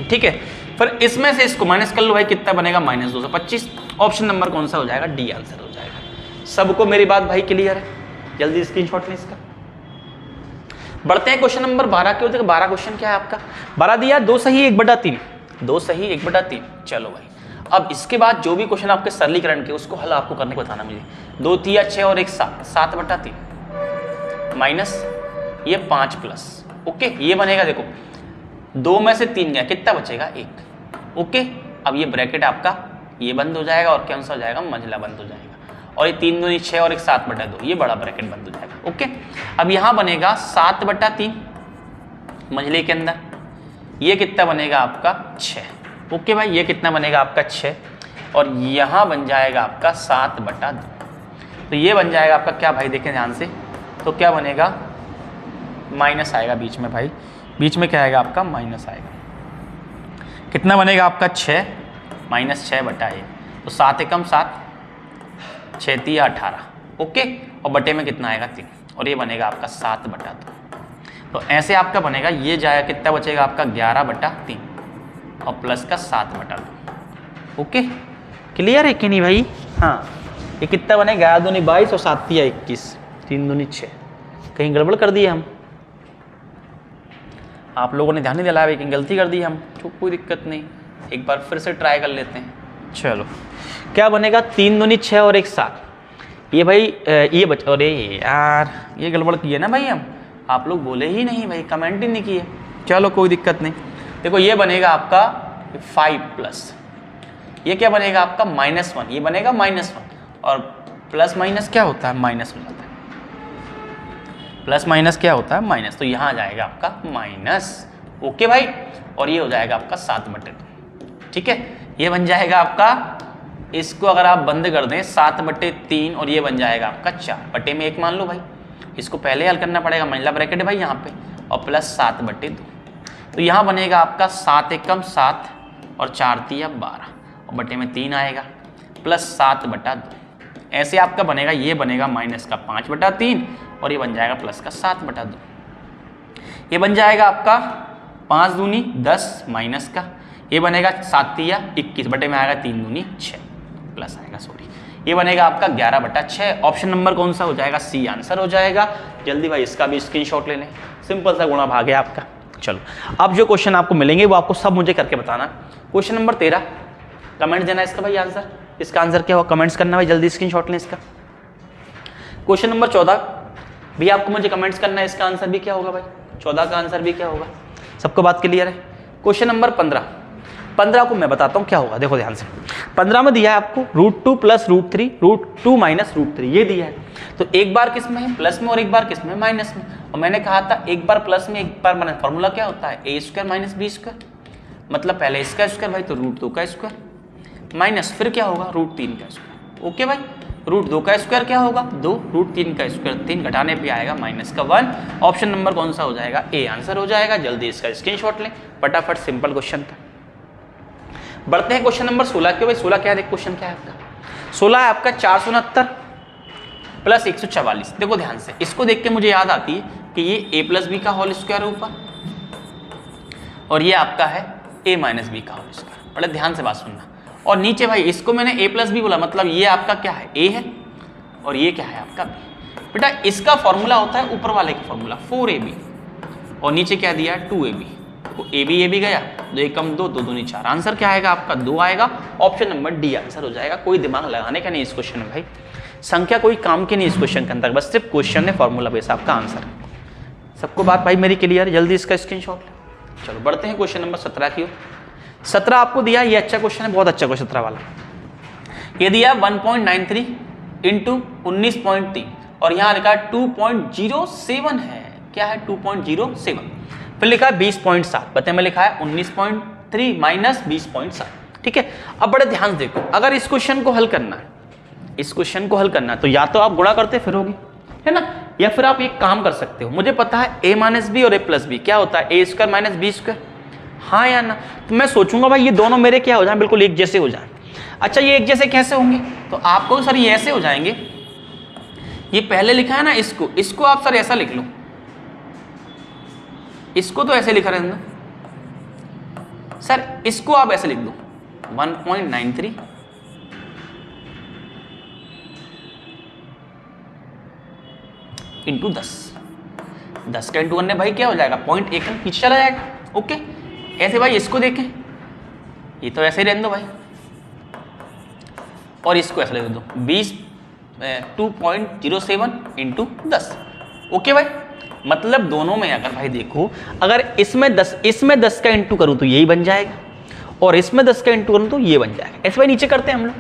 ठीक है, फिर इसमें से इसको माइनस कर लो भाई, कितना बनेगा -225। ऑप्शन नंबर कौन सा हो जाएगा, डी आंसर हो जाएगा। सबको मेरी बात भाई क्लियर है, जल्दी स्क्रीनशॉट लें इसका। बढ़ते हैं क्वेश्चन नंबर 12 के। 12 क्वेश्चन क्या है आपका, 12 दिया 2 सही 1/3, 2 सही 1/3। चलो भाई, अब इसके बाद जो भी क्वेश्चन आपके सरलीकरण के उसको हल आपको करने को बताना मुझे। 2 3 6 और 1 7, 7/3 माइनस ये 5 प्लस, ओके ये बनेगा, देखो 2 में से 3 गया, कितना बचेगा 1। ओके, अब ये ब्रैकेट आपका ये बंद हो जाएगा और कैंसिल हो जाएगा, मंझला बंद हो जाएगा, और ये 3 दूनी 6 और 1 7/2, ये बड़ा ब्रैकेट बंद हो जाएगा। ओके, अब यहाँ बनेगा 7/3 मंझले के अंदर, ये कितना बनेगा आपका 6। ओके भाई, ये कितना बनेगा आपका 6 और यहाँ बन जाएगा आपका 7/2। तो ये बन जाएगा आपका क्या भाई, देखें ध्यान से, तो क्या बनेगा, माइनस आएगा बीच में भाई, बीच में क्या आएगा आपका माइनस आएगा, कितना बनेगा आपका 6 -6/1, तो 7 एकम 7, 6 3 18। ओके, और बटे में कितना आएगा 3, और ये बनेगा आपका 7/2। तो ऐसे आपका बनेगा, ये जाएगा कितना बचेगा आपका 11/3 और प्लस का 7/2। ओके, क्लियर है कि नहीं भाई। हाँ, ये कितना बनेगा 11 दूनी 22 और 7 3 21, 3 दूनी 6। कहीं गड़बड़ कर दिए हम, आप लोगों ने ध्यान नहीं दिलाया, लेकिन गलती कर दी हम, तो कोई दिक्कत नहीं, एक बार फिर से ट्राई कर लेते हैं। चलो, क्या बनेगा 3 दूनी 6 और 1 7, ये भाई ये बच, अरे यार ये गड़बड़ किए ना भाई हम, आप लोग बोले ही नहीं भाई, कमेंट ही नहीं किए। चलो कोई दिक्कत नहीं, देखो ये बनेगा आपका 5 प्लस, ये क्या बनेगा आपका -1, ये बनेगा -1 और प्लस माइनस क्या होता है, माइनस हो जाता है, प्लस माइनस क्या होता है माइनस, तो यहाँ जाएगा आपका माइनस। ओके भाई, और ये हो जाएगा आपका 7/2। ठीक है, ये बन जाएगा आपका, इसको अगर आप बंद कर दें 7/3 और ये बन जाएगा आपका 4 बटे में 1 मान लो भाई, इसको पहले हल करना पड़ेगा, मंझला ब्रैकेट है भाई यहाँ पे, और प्लस 7/2। तो यहाँ बनेगा आपका 7 एकम 7 और 4 3 12 और बटे में 3 आएगा, प्लस 7/2। ऐसे आपका बनेगा, ये बनेगा माइनस का 5/3 और ये बन जाएगा प्लस का 7/2। ये बन जाएगा आपका 5 दूनी 10 माइनस का, ये बनेगा 7 3 21 बटे में आएगा 3 दूनी 6 प्लस आएगा, सॉरी ये बनेगा आपका 11/6। ऑप्शन नंबर कौन सा हो जाएगा, सी आंसर हो जाएगा। जल्दी भाई इसका भी स्क्रीनशॉट ले लें, सिंपल सा गुणा भाग है आपका। चलो, अब जो क्वेश्चन आपको मिलेंगे वो आपको सब मुझे करके बताना। क्वेश्चन नंबर 13, कमेंट देना इसका भाई आंसर, इसका आंसर क्या होगा कमेंट्स करना भाई, जल्दी स्क्रीनशॉट लें इसका। क्वेश्चन नंबर 14 भी आपको मुझे कमेंट्स करना है, इसका आंसर भी क्या होगा भाई, 14 का आंसर भी क्या होगा, सबको बात क्लियर है। क्वेश्चन नंबर 15 को मैं बताता हूँ क्या होगा, देखो ध्यान से। 15 में दिया है आपको √2 + √3 √2 - √3 ये दिया है, तो एक बार किस में है प्लस में और एक बार किस में माइनस में, और मैंने कहा था एक बार प्लस में एक बार माइनस, फॉर्मूला क्या होता है a² - b², मतलब पहले इसका स्क्वायर भाई तो √2 का स्क्वायर माइनस फिर क्या होगा √3 का स्क्वायर। ओके भाई, √2 का स्क्वायर क्या होगा 2, √3 का स्क्वायर 3, घटाने पे आएगा -1। ऑप्शन नंबर कौन सा हो जाएगा, ए आंसर हो जाएगा। जल्दी इसका स्क्रीनशॉट लें फटाफट, सिंपल क्वेश्चन था। बढ़ते हैं क्वेश्चन नंबर 16 के। भाई 16 क्या है, क्वेश्चन क्या है आपका, 16 है आपका 469 + 144। देखो ध्यान से, इसको देख के मुझे याद आती है कि ये a + b का होल स्क्वायर ऊपर और ये आपका है a - b का होल स्क्वायर। बड़े ध्यान से बात सुनना, और नीचे भाई इसको मैंने a + b बोला, मतलब ये आपका क्या है a है और ये क्या है आपका b। बेटा इसका फॉर्मूला होता है ऊपर वाले का फॉर्मूला 4ab और नीचे क्या दिया है 2ab, तो a b गया, 2 एकम 2, 2 दूनी 4, आंसर क्या आएगा आपका 2 आएगा। ऑप्शन नंबर डी आंसर हो जाएगा। कोई दिमाग लगाने का नहीं इस क्वेश्चन में भाई, संख्या कोई काम की नहीं इस क्वेश्चन के अंदर, बस सिर्फ क्वेश्चन है, फॉर्मूला बेस आपका आंसर है। सबको बात भाई मेरी क्लियर, जल्दी इसका स्क्रीनशॉट ले। चलो बढ़ते हैं क्वेश्चन नंबर 17 की ओर। 17 आपको दिया, ये अच्छा क्वेश्चन है, बहुत अच्छा क्वेश्चन 17 वाला। ये दिया 1.93 इंटू 19.3 और यहाँ लिखा है 2.07 है। क्या है? 2.07। फिर लिखा है 20.7, बताए में लिखा है 19.3 माइनस 20.7। ठीक है, अब बड़े ध्यान से देखो, अगर इस क्वेश्चन को हल करना है, इस क्वेश्चन को हल करना है तो या तो आप गुणा करते फिरोगे, है ना, या फिर आप एक काम कर सकते हो, मुझे पता है a माइनस बी और a प्लस बी क्या होता है, ए स्क्वायर माइनस बी स्क्वायर, हाँ या ना। तो मैं सोचूंगा भाई ये दोनों मेरे क्या हो जाए, बिल्कुल एक जैसे हो जाए। अच्छा ये एक जैसे कैसे होंगे, तो आपको सर ये ऐसे हो जाएंगे, ये पहले लिखा है ना इसको आप सर ऐसा लिख लो, इसको तो ऐसे लिखा रहना सर, इसको आप ऐसे लिख दो 1.93 इंटू 10 का इंटू करने भाई क्या हो जाएगा 0.1 पीछे चला जाएगा। ओके, ऐसे भाई इसको देखें, ये तो ऐसे ही रहने दो भाई, और इसको ऐसे लिख दो 2.07 इंटू 10। ओके भाई, मतलब दोनों में अगर भाई देखो, अगर इसमें 10 का इंटू करूं तो यही बन जाएगा, और इसमें 10 का इंटू करूं तो ये बन जाएगा। ऐसे भाई नीचे करते हैं हम लोग,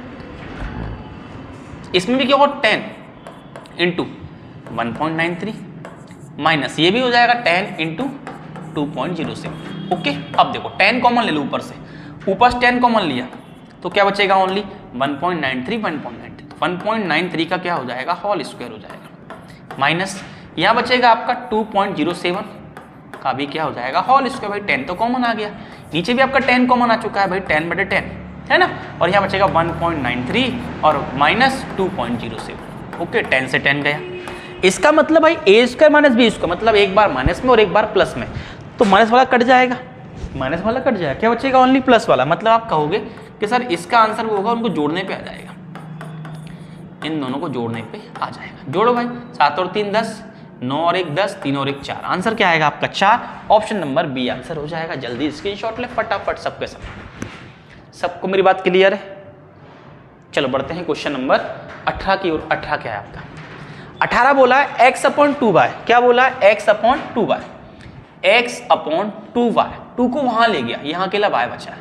इसमें भी क्या होगा 10 इंटू 1.93 माइनस ये भी हो जाएगा 10 इंटू 2.07। ओके, अब देखो 10 कॉमन ले लो, ऊपर से 10 कॉमन लिया तो क्या बचेगा ओनली 1.93 1.93 का क्या हो जाएगा होल स्क्वायर हो जाएगा, माइनस यहाँ बचेगा आपका 2.07 का भी क्या हो जाएगा होल स्क्वायर। भाई 10 तो कॉमन आ गया, नीचे भी आपका 10 कॉमन आ चुका है भाई, 10/10 है ना, और यहाँ बचेगा 1.93 और माइनस 2.07। ओके, 10 से 10 गया, इसका मतलब भाई ए स्क्वायर माइनस बी स्क्वायर, मतलब एक बार माइनस में और एक बार प्लस में, तो माइनस वाला कट जाएगा, माइनस वाला कट जाएगा, क्या बचेगा ओनली प्लस वाला। मतलब आप कहोगे कि सर इसका आंसर वो होगा, उनको जोड़ने पे आ जाएगा, इन दोनों को जोड़ने पे आ जाएगा। जोड़ो भाई, 7 और 3 10, 9 और 1 10, 3 और 1 4, आंसर क्या आएगा आपका 4, ऑप्शन नंबर बी आंसर हो जाएगा। जल्दी स्क्रीनशॉट ले फटाफट सबके सब, सबको मेरी बात क्लियर है। चलो बढ़ते हैं क्वेश्चन नंबर 18 की ओर। 18 क्या है आपका, 18 बोला है x/2y, क्या बोला है x/2y, x/2y, 2 को वहां ले गया, यहां अकेला y बचा है,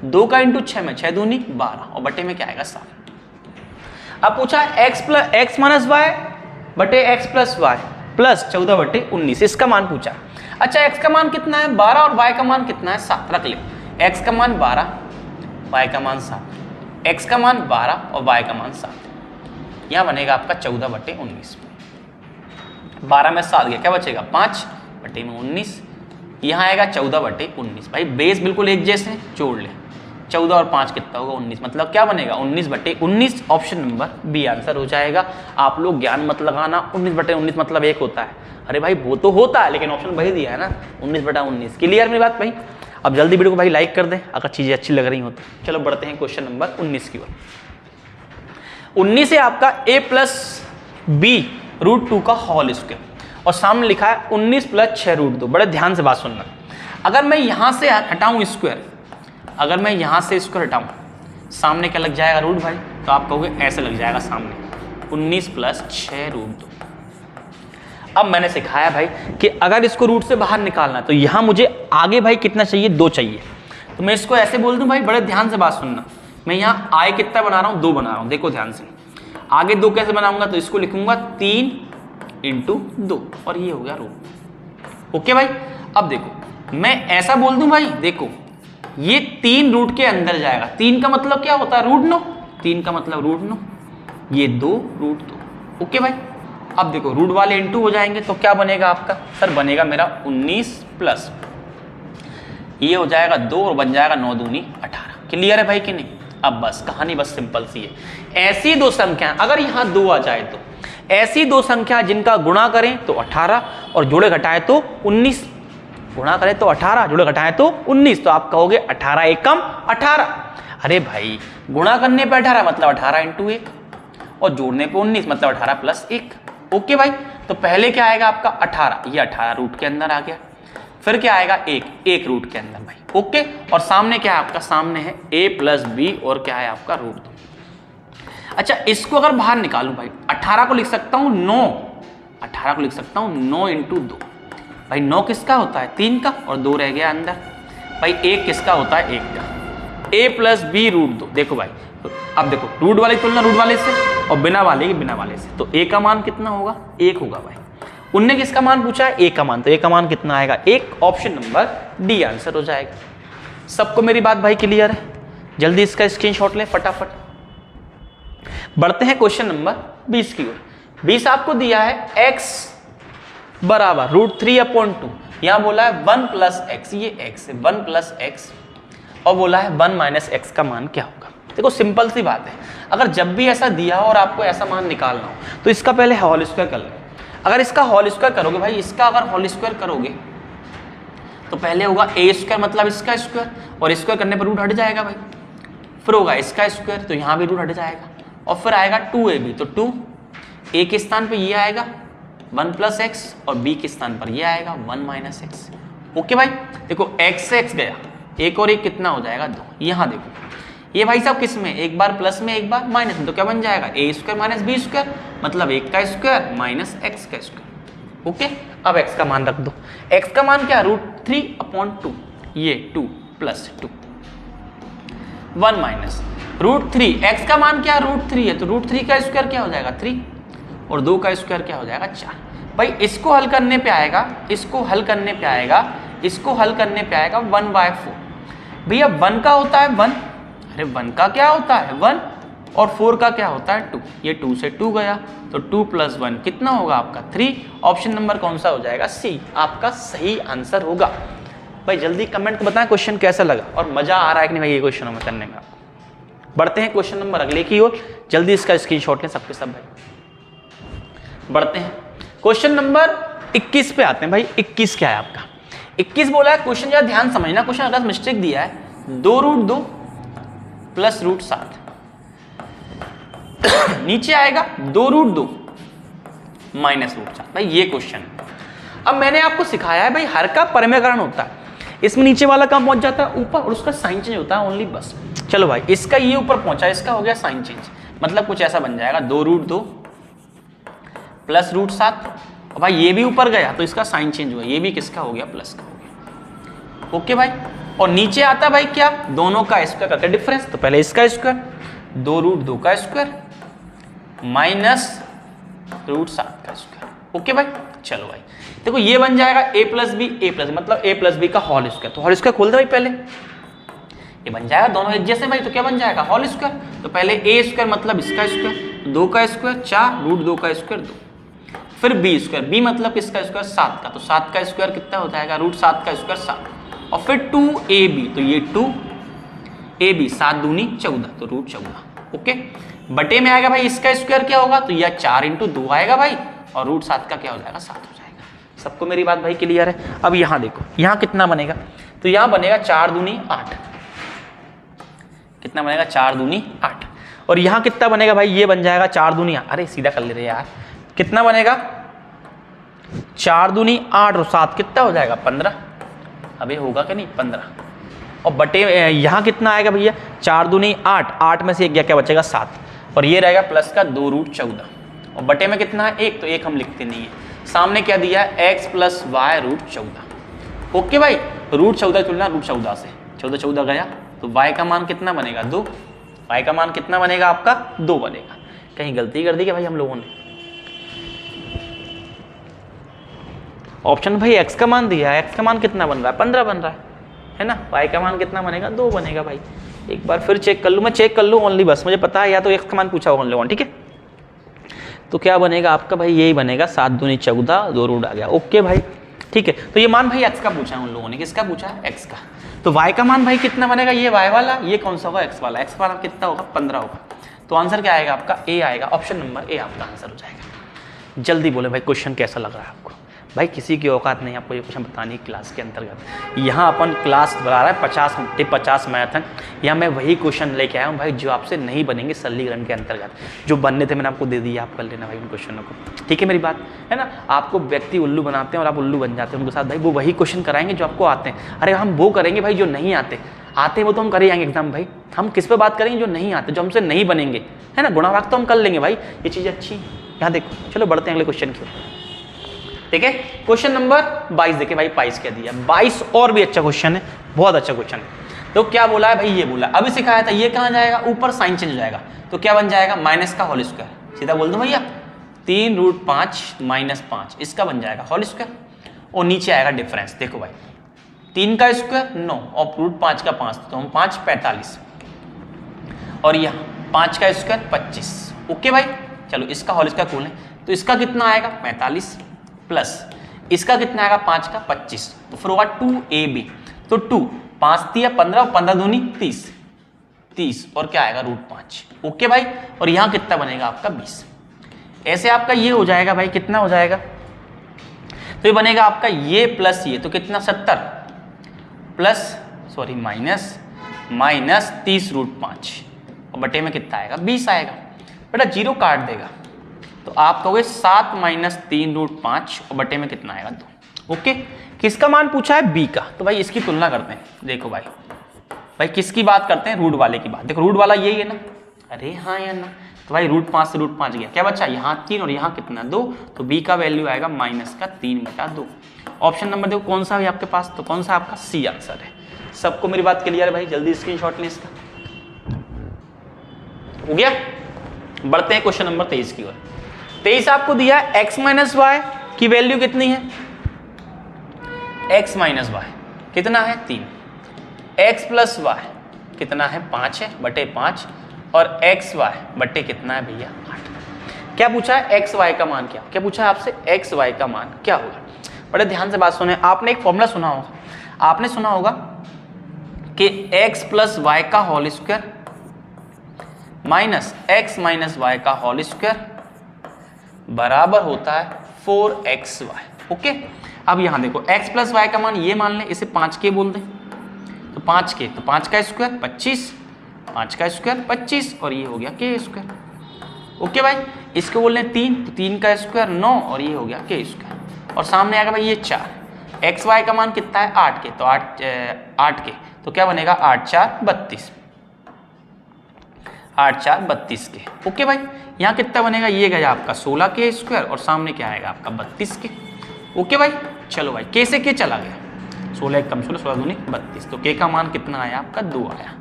2 का इंटू 6 में 6 दूनी 12 और बटे में क्या आएगा 7। अब पूछा x माइनस वाई बटे x प्लस वाई प्लस 14/19, इसका मान पूछा। अच्छा x का मान कितना है 12 और y का मान कितना है 7, रख ले, x का मान 12 y का मान 7, x का मान 12 और y का मान 7, यहाँ बनेगा आपका 14/19, 12 में 7 गया क्या बचेगा 5/19, यहाँ आएगा 14/19। भाई बेस बिल्कुल एक जैसे हैं, जोड़ ले, 14 और 5 कितना होगा 19, मतलब क्या बनेगा 19/19, ऑप्शन नंबर बी आंसर हो जाएगा। आप लोग ज्ञान मत लगाना, 19/19 मतलब 1 होता है, अरे भाई वो तो होता है लेकिन ऑप्शन वही दिया है ना 19/19। क्लियर मेरी बात भाई? अब जल्दी वीडियो को भाई लाइक कर दें अगर चीज़ें अच्छी लग रही हो तो। चलो बढ़ते हैं क्वेश्चन नंबर 19 की ओर। 19 है आपका a प्लस बी √2 का होल स्क्वायर और सामने लिखा है 19 + 6√2। बड़े ध्यान से बात सुनना, अगर मैं यहां से हटाऊं स्क्वायर, अगर मैं यहां से स्क्वायर हटाऊं, सामने क्या लग जाएगा रूट भाई, तो आप कहोगे ऐसे लग जाएगा सामने 19 + 6√2। अब मैंने सिखाया भाई कि अगर इसको रूट से बाहर निकालना है तो यहां मुझे आगे भाई कितना चाहिए 2 चाहिए, तो मैं इसको ऐसे बोल दूं भाई, बड़े ध्यान से बात सुनना, मैं यहाँ आई कितना बना रहा हूँ 2 बना रहा हूँ, देखो ध्यान से। आगे 2 कैसे बनाऊंगा, तो इसको लिखूंगा 3 × 2 और ये हो गया रूट। ओके भाई, अब देखो मैं ऐसा बोल दूं भाई, देखो ये 3 रूट के अंदर जाएगा, 3 का मतलब क्या होता है √9, 3 का मतलब √9, ये 2 √2। ओके भाई, अब देखो रूट वाले × हो जाएंगे तो क्या बनेगा आपका, सर बनेगा मेरा 19 प्लस ये हो जाएगा 2 और बन जाएगा 9 दूनी 18। क्लियर है भाई कि नहीं? अब बस कहानी बस सिंपल सी है, ऐसी 2 संख्या अगर यहाँ 2 आ जाए तो ऐसी 2 संख्या जिनका गुणा करें तो 18 और जोड़े घटाए तो 19, गुणा करें तो 18 जोड़े घटाए तो 19, तो आप कहोगे 18 एकम 18। अरे भाई गुणा करने पे 18 मतलब 18 × 1 और जोड़ने पे 19 मतलब 18 + 1। ओके भाई, तो पहले क्या आएगा आपका 18, ये 18 रूट के अंदर आ गया, फिर क्या आएगा 1 रूट के अंदर भाई। ओके, और सामने क्या है आपका, सामने है a + b और क्या है आपका √2। अच्छा इसको अगर बाहर निकालूं भाई, 18 को लिख सकता हूं 9, 18 को लिख सकता हूं 9 × 2। भाई 9 किसका होता है 3 का और 2 रह गया अंदर। भाई 1 किसका होता है 1 का, a प्लस बी रूट 2। देखो भाई, अब देखो रूट वाले तुलना रूट वाले से और बिना वाले की बिना वाले से, तो a का मान कितना होगा, 1 होगा भाई। उनने किसका मान पूछा है, a का मान, तो a का मान कितना आएगा 1, ऑप्शन नंबर डी आंसर हो जाएगा। सबको मेरी बात भाई क्लियर है? जल्दी इसका स्क्रीनशॉट लें फटाफट। बढ़ते हैं क्वेश्चन नंबर 20 की ओर। 20 आपको दिया है x बराबर √3/2, यहां बोला है 1 प्लस एक्स, ये x है 1 प्लस एक्स, और बोला है 1 माइनस एक्स का मान क्या होगा। देखो सिंपल सी बात है, अगर जब भी ऐसा दिया हो और आपको ऐसा मान निकालना हो तो इसका पहले होल स्क्वायर कर लो। अगर इसका होल स्क्वायर करोगे भाई, इसका अगर होल स्क्वायर करोगे तो पहले होगा a स्क्वायर मतलब इसका स्क्वायर, और स्क्वायर करने पर रूट हट जाएगा भाई, फिर होगा इसका स्क्वायर, तो यहाँ भी रूट हट जाएगा, और फिर आएगा 2ab, तो 2 a के स्थान पे ये आएगा 1 प्लस एक्स, और b के स्थान पर ये आएगा 1 माइनस एक्स। ओके भाई, देखो x से x गया, एक और एक कितना हो जाएगा 2। यहाँ देखो ये भाई साहब किस में, एक बार प्लस में एक बार माइनस में, तो क्या बन जाएगा a square minus B square, मतलब 1 का स्क्वायर माइनस एक्स का स्क्वायर। ओके, अब x का मान रख दो, x का मान क्या, √3/2, ये 2 प्लस 2 1 माइनस √3, x का मान क्या √3 है, तो √3 का स्क्वायर क्या हो जाएगा 3, और 2 का स्क्वायर क्या हो जाएगा 4। भाई इसको हल करने पे आएगा, इसको हल करने पे आएगा, इसको हल करने पे आएगा 1/4। भैया 1 का होता है 1, अरे 1 का क्या होता है 1, और 4 का क्या होता है 2, ये 2 से 2 गया, तो 2 प्लस 1 कितना होगा आपका 3। ऑप्शन नंबर कौन सा हो जाएगा, सी आपका सही आंसर होगा। भाई जल्दी कमेंट बताएं क्वेश्चन कैसा लगा और मजा आ रहा है कि नहीं भाई ये क्वेश्चनों में करने में। बढ़ते हैं क्वेश्चन नंबर अगले की ओर, जल्दी इसका स्क्रीनशॉट लें सबके सब भाई। बढ़ते हैं क्वेश्चन नंबर 21 पे आते हैं भाई। 21 क्या है आपका, 21 बोला है, क्वेश्चन जरा ध्यान समझना, क्वेश्चन अगर मिस्टेक दिया है 2√2 प्लस √7, नीचे आएगा 2√2 माइनस √7। भाई ये क्वेश्चन है। अब मैंने आपको सिखाया है भाई हर का परिमेयकरण होता है, इसमें नीचे वाला कहाँ पहुंच जाता है ऊपर, और उसका साइन चेंज होता है ओनली बस। चलो भाई इसका ये ऊपर पहुंचा, इसका हो गया साइन चेंज, मतलब कुछ ऐसा बन जाएगा 2√2 प्लस √7, और भाई ये भी ऊपर गया तो इसका साइन चेंज हुआ, ये भी किसका हो गया प्लस का हो गया। ओके भाई, और नीचे आता भाई क्या, दोनों का स्क्वायर करके डिफरेंस, तो पहले इसका स्क्वायर 2√2 का स्क्वायर माइनस √7 का स्क्वायर। ओके भाई, चलो भाई देखो ये बन जाएगा a plus B, a plus मतलब a प्लस बी का होल स्क्वायर, तो होल स्क्वायर खोल दे भाई पहले, ये बन जाएगा दोनों एक जैसे भाई, तो क्या बन जाएगा होल स्क्वायर, तो पहले a स्क्वायर मतलब इसका स्क्वायर, 2 का स्क्वायर 4, √2 का स्क्वायर 2, फिर b स्क्वायर, b मतलब किसका स्क्वायर 7 का, तो 7 का स्क्वायर कितना हो जाएगा √7 का स्क्वायर 7, और फिर 2ab, तो ये 2ab 7 दूनी 14, तो √14। ओके, बटे में आएगा भाई इसका स्क्वायर क्या होगा, तो यह 4 × 2 आएगा भाई, और √7 का क्या हो जाएगा 7 हो जाएगा। सबको मेरी बात भाई क्लियर है? अब यहाँ देखो यहाँ कितना बनेगा, तो यहाँ बनेगा 4 दूनी 8, कितना बनेगा 4 दूनी 8, और यहाँ कितना बनेगा भाई, ये बन जाएगा 4 दूनी, अरे सीधा कर ले रहे यार, कितना बनेगा 4 दूनी 8 और 7 कितना हो जाएगा 15, अबे होगा क्या नहीं 15, और बटे यहाँ कितना आएगा भैया 4 दूनी 8, 8 में से एक गया क्या बचेगा 7, और ये रहेगा प्लस का 2√14, और बटे में कितना है 1, तो 1 हम लिखते नहीं है, सामने क्या दिया है x प्लस वाई √14। ओके भाई, √14 तुलना √14 से 14 14 गया, तो y का मान कितना बनेगा 2, y का मान कितना बनेगा आपका 2 बनेगा। कहीं गलती कर दी क्या भाई हम लोगों ने, ऑप्शन भाई x का मान दिया है, x का मान कितना बन रहा है 15 बन रहा है ना, y का मान कितना बनेगा 2 बनेगा भाई। एक बार फिर चेक कर लूँ, मैं चेक कर लूँ ओनली बस, मुझे पता है या तो x का मान पूछा होगा उन लोगों ने, ठीक है, तो क्या बनेगा आपका भाई यही बनेगा 7 दूनी 14, 2 रूट आ गया। ओके भाई ठीक है, तो ये मान भाई x का पूछा है उन लोगों ने, किसका पूछा है x का, तो y का मान भाई कितना बनेगा, ये y वाला, ये कौन सा होगा x वाला, x वाला कितना होगा 15 होगा, तो आंसर क्या आएगा आपका a आएगा, ऑप्शन नंबर a आपका आंसर हो जाएगा। जल्दी बोले भाई क्वेश्चन कैसा लग रहा है आपको, भाई किसी की औकात नहीं आपको ये क्वेश्चन बताने की क्लास के अंतर्गत, यहाँ अपन क्लास बना रहा है 50 मिनट 50 मैथन, यहाँ मैं वही क्वेश्चन लेके आया हूँ भाई जो आपसे नहीं बनेंगे सरलीकरण के अंतर्गत, जो बनने थे मैंने आपको दे दिया, आप कर लेना भाई उन क्वेश्चनों को, ठीक है मेरी बात है ना। आपको व्यक्ति उल्लू बनाते हैं और आप उल्लू बन जाते हैं उनके साथ, भाई वो वही क्वेश्चन कराएंगे जो आपको आते हैं, अरे हम वो करेंगे भाई जो नहीं आते, आते वो तो हम कर ही आएंगे एग्जाम भाई, हम किस पे बात करेंगे जो नहीं आते, जो हमसे नहीं बनेंगे, है ना, गुणावाग तो हम कर लेंगे भाई, ये चीज़ अच्छी। यहाँ देखो चलो बढ़ते हैं अगले क्वेश्चन की, ठीक है, क्वेश्चन नंबर 22 देखिए भाई 22 क्या दिया, 22 और भी अच्छा क्वेश्चन है, बहुत अच्छा क्वेश्चन है। तो क्या बोला है भाई, ये बोला अभी सिखाया था, ये कहाँ जाएगा, ऊपर साइन चेंज हो जाएगा, तो क्या बन जाएगा माइनस का होल स्क्वायर, सीधा बोल दो भैया 3√5 माइनस 5 इसका बन जाएगा होल स्क्वायर, और नीचे आएगा डिफरेंस। देखो भाई 3 का स्क्वायर 9 और √5 का 5, तो हम 5 45, और यहाँ 5 का स्क्वायर 25। ओके भाई, चलो इसका होल स्क्वायर खोलें, तो इसका कितना आएगा 45 प्लस इसका कितना आएगा 5 का 25, तो फिर होगा 2ab, तो 2 5 दिया 15 और 15 दूनी 30 और क्या आएगा √5। ओके भाई, और यहाँ कितना बनेगा आपका 20। ऐसे आपका ये हो जाएगा भाई, कितना हो जाएगा, तो ये बनेगा आपका ये प्लस ये, तो कितना 70 प्लस सॉरी माइनस 30√5 और बटे में कितना आएगा 20 आएगा। बेटा जीरो काट देगा, तो आप कहोगे 7 माइनस 3√5 और बटे में कितना आएगा 2। ओके, किसका मान पूछा है बी का, तो भाई इसकी तुलना करते हैं। देखो भाई किसकी बात करते हैं, रूट वाले की बात। देखो रूट वाला यही है ना, अरे हाँ या ना, तो भाई √5 से √5 गया, क्या बचा यहाँ 3 और यहाँ कितना 2, तो बी का वैल्यू आएगा -3/2। ऑप्शन नंबर देखो कौन सा है आपके पास, तो कौन सा आपका सी आंसर है। सबको मेरी बात क्लियर है भाई, जल्दी स्क्रीनशॉट लें इसका। हो गया, बढ़ते हैं क्वेश्चन नंबर 23 की ओर। 23 आपको दिया है x माइनस वाई की वैल्यू कितनी है, x माइनस वाई कितना है 3, x प्लस वाई कितना है 5 है बटे 5, और एक्स वाई बटे कितना है भैया 8। क्या पूछा है एक्स वाई का मान, क्या पूछा है आपसे, एक्स वाई का मान क्या होगा। बड़े ध्यान से बात सुने, आपने एक फॉर्मूला सुना होगा, आपने सुना होगा कि एक्स प्लस वाई का whole square minus X minus Y का होल स्क्वायर बराबर होता है 4xy। ओके, अब यहां देखो x प्लस वाई का मान ये मान लें, इसे 5k बोल दें, तो 5k, तो 5 का स्क्वायर 25, 5 का स्क्वायर 25 और ये हो गया k स्क्वायर। ओके भाई, इसको बोल लें 3, तो 3 का स्क्वायर 9 और ये हो गया k स्क्वायर, और सामने आएगा भाई ये 4। एक्स वाई का मान कितना है 8k, तो 8k, तो क्या बनेगा 8 4 32, 8 4 32 के। ओके भाई, यहाँ कितना बनेगा, ये गया आपका 16k स्क्वायर और सामने क्या आएगा आपका 32k। ओके भाई, चलो भाई k से k चला गया, 16 कम 16 16 दूनी 32, तो k का मान कितना आया आपका 2 आया।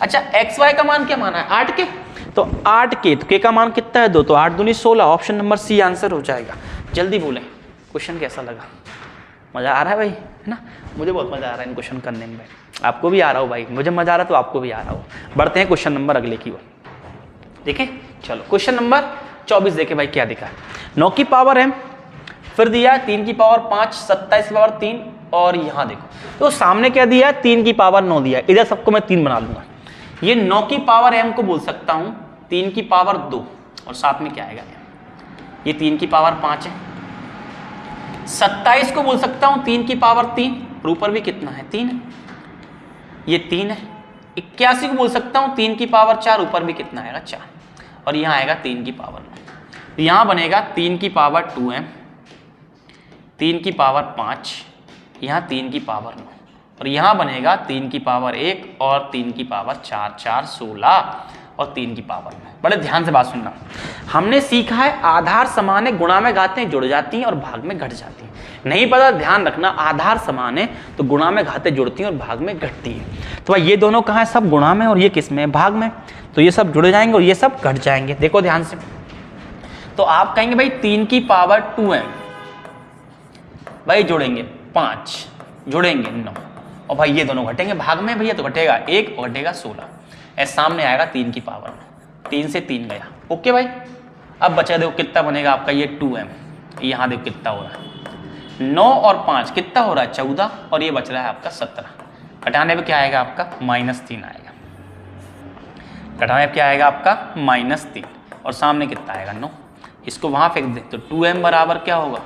अच्छा एक्स वाई का मान क्या माना है 8k, तो 8k, तो k का मान कितना है 2, तो 8 दूनी 16, ऑप्शन नंबर सी आंसर हो जाएगा। जल्दी बोलें क्वेश्चन कैसा लगा, मजा आ रहा है भाई, है ना, मुझे बहुत मजा आ रहा है इन क्वेश्चन करने में भाई, आपको भी आ रहा हो भाई, मुझे मजा आ रहा है तो आपको भी आ रहा हो। बढ़ते हैं क्वेश्चन नंबर अगले की ओर, देखें। चलो क्वेश्चन नंबर 24 देखें भाई क्या दिखा है। 9 की पावर m, फिर दिया है 3 की पावर 5, 27 की पावर 3, और यहाँ देखो तो सामने क्या दिया है 3 की पावर 9 दिया है, इधर सबको मैं 3 बना दूंगा। ये 9 की पावर m को बोल सकता हूँ 3 की पावर 2, और साथ में क्या आएगा ये 3 की पावर 5 है। 27 को बोल सकता हूँ 3 की पावर 3, और ऊपर भी कितना है 3 है, ये 3 है। 81 को बोल सकता हूँ 3 की पावर 4, ऊपर भी कितना आएगा 4, और यहाँ आएगा 3 की पावर 9, तो यहाँ बनेगा 3 की पावर 2m, 3 की पावर 5, यहाँ 3 की पावर 9, और यहाँ बनेगा 3 की पावर 1 और 3 की पावर 4, 4 16 और 3 की पावर 9। बड़े ध्यान से बात सुनना, हमने सीखा है आधार समान है, गुणा में घातें जुड़ जाती हैं और भाग में घट जाती हैं। नहीं पता, ध्यान रखना, आधार समान है तो गुणा में घातें जुड़ती हैं और भाग में घटती है। तो भाई ये दोनों कहाँ है, सब गुणा में, और ये किस में है, भाग में, तो ये सब जुड़ जाएंगे और ये सब घट जाएंगे। देखो ध्यान से, तो आप कहेंगे भाई 3 की पावर 2m, भाई जोड़ेंगे 5, जोड़ेंगे 9, और भाई ये दोनों घटेंगे भाग में भैया, तो घटेगा 1 और घटेगा 16, ऐसे सामने आएगा 3 की पावर 9, 3 से 3 गया। ओके भाई, अब बचा देखो कितना बनेगा आपका ये 2m, यहाँ देखो कितना हो रहा है 9 और 5 कितना हो रहा है 14, और ये बच रहा है आपका 17। घटाने पे क्या आएगा आपका -3 आएगा, घटाने पे क्या आएगा आपका -3, और सामने कितना आएगा 9, इसको वहाँ फेंक दे, तो 2m बराबर क्या होगा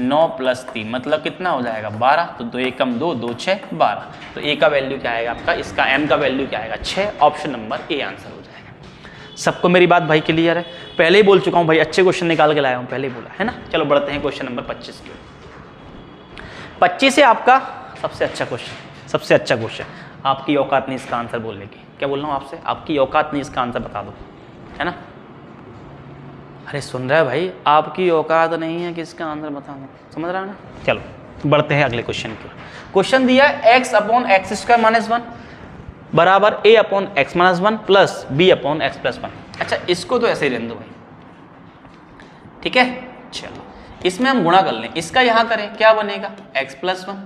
9 + 3 मतलब कितना हो जाएगा 12, तो 2 1 2 2 6 12, तो a का वैल्यू क्या आएगा आपका, इसका m का वैल्यू क्या आएगा 6, ऑप्शन नंबर ए आंसर हो जाएगा। सबको मेरी बात भाई क्लियर है, पहले ही बोल चुका हूँ भाई, अच्छे क्वेश्चन निकाल के लाया हूँ, पहले ही बोला है ना। चलो बढ़ते हैं क्वेश्चन नंबर 25 की। 25 है आपका सबसे अच्छा क्वेश्चन, आपकी औकात नहीं इसका आंसर बोलने की। क्या बोल रहा हूँ आपसे, आपकी औकात नहीं इसका आंसर बता दो, है ना। अरे सुन रहा है भाई, आपकी औकात नहीं है कि इसका आंसर बता दो, समझ रहा है ना। चलो बढ़ते हैं अगले क्वेश्चन की। क्वेश्चन दिया है x/(x² - 1) बराबर a upon x minus one plus b upon x plus one. अच्छा इसको तो ऐसे ही रहने दो भाई, ठीक है। चलो इसमें हम गुणा कर लें, इसका यहां करें क्या बनेगा x प्लस वन,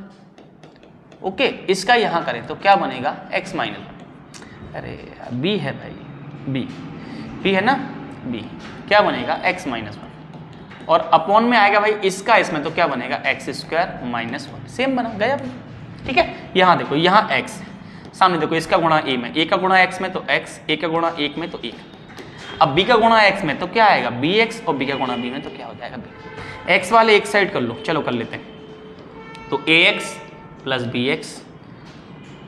ओके। इसका यहां करें तो क्या बनेगा x माइनस वन। अरे b है भाई, b है ना, b क्या बनेगा x माइनस वन, और अपॉन में आएगा भाई इसका इसमें तो क्या बनेगा x square minus one. Same बना गया भाई, ठीक है। यहाँ देखो यहाँ x है, सामने देखो इसका गुणा a में, a का गुणा x में तो x, a का गुणा 1 में तो 1। अब b का गुणा x में तो क्या आएगा bx, और b का गुणा b में तो क्या हो जाएगा b। x वाले एक साइड कर लो, चलो कर लेते हैं। तो ax plus bx,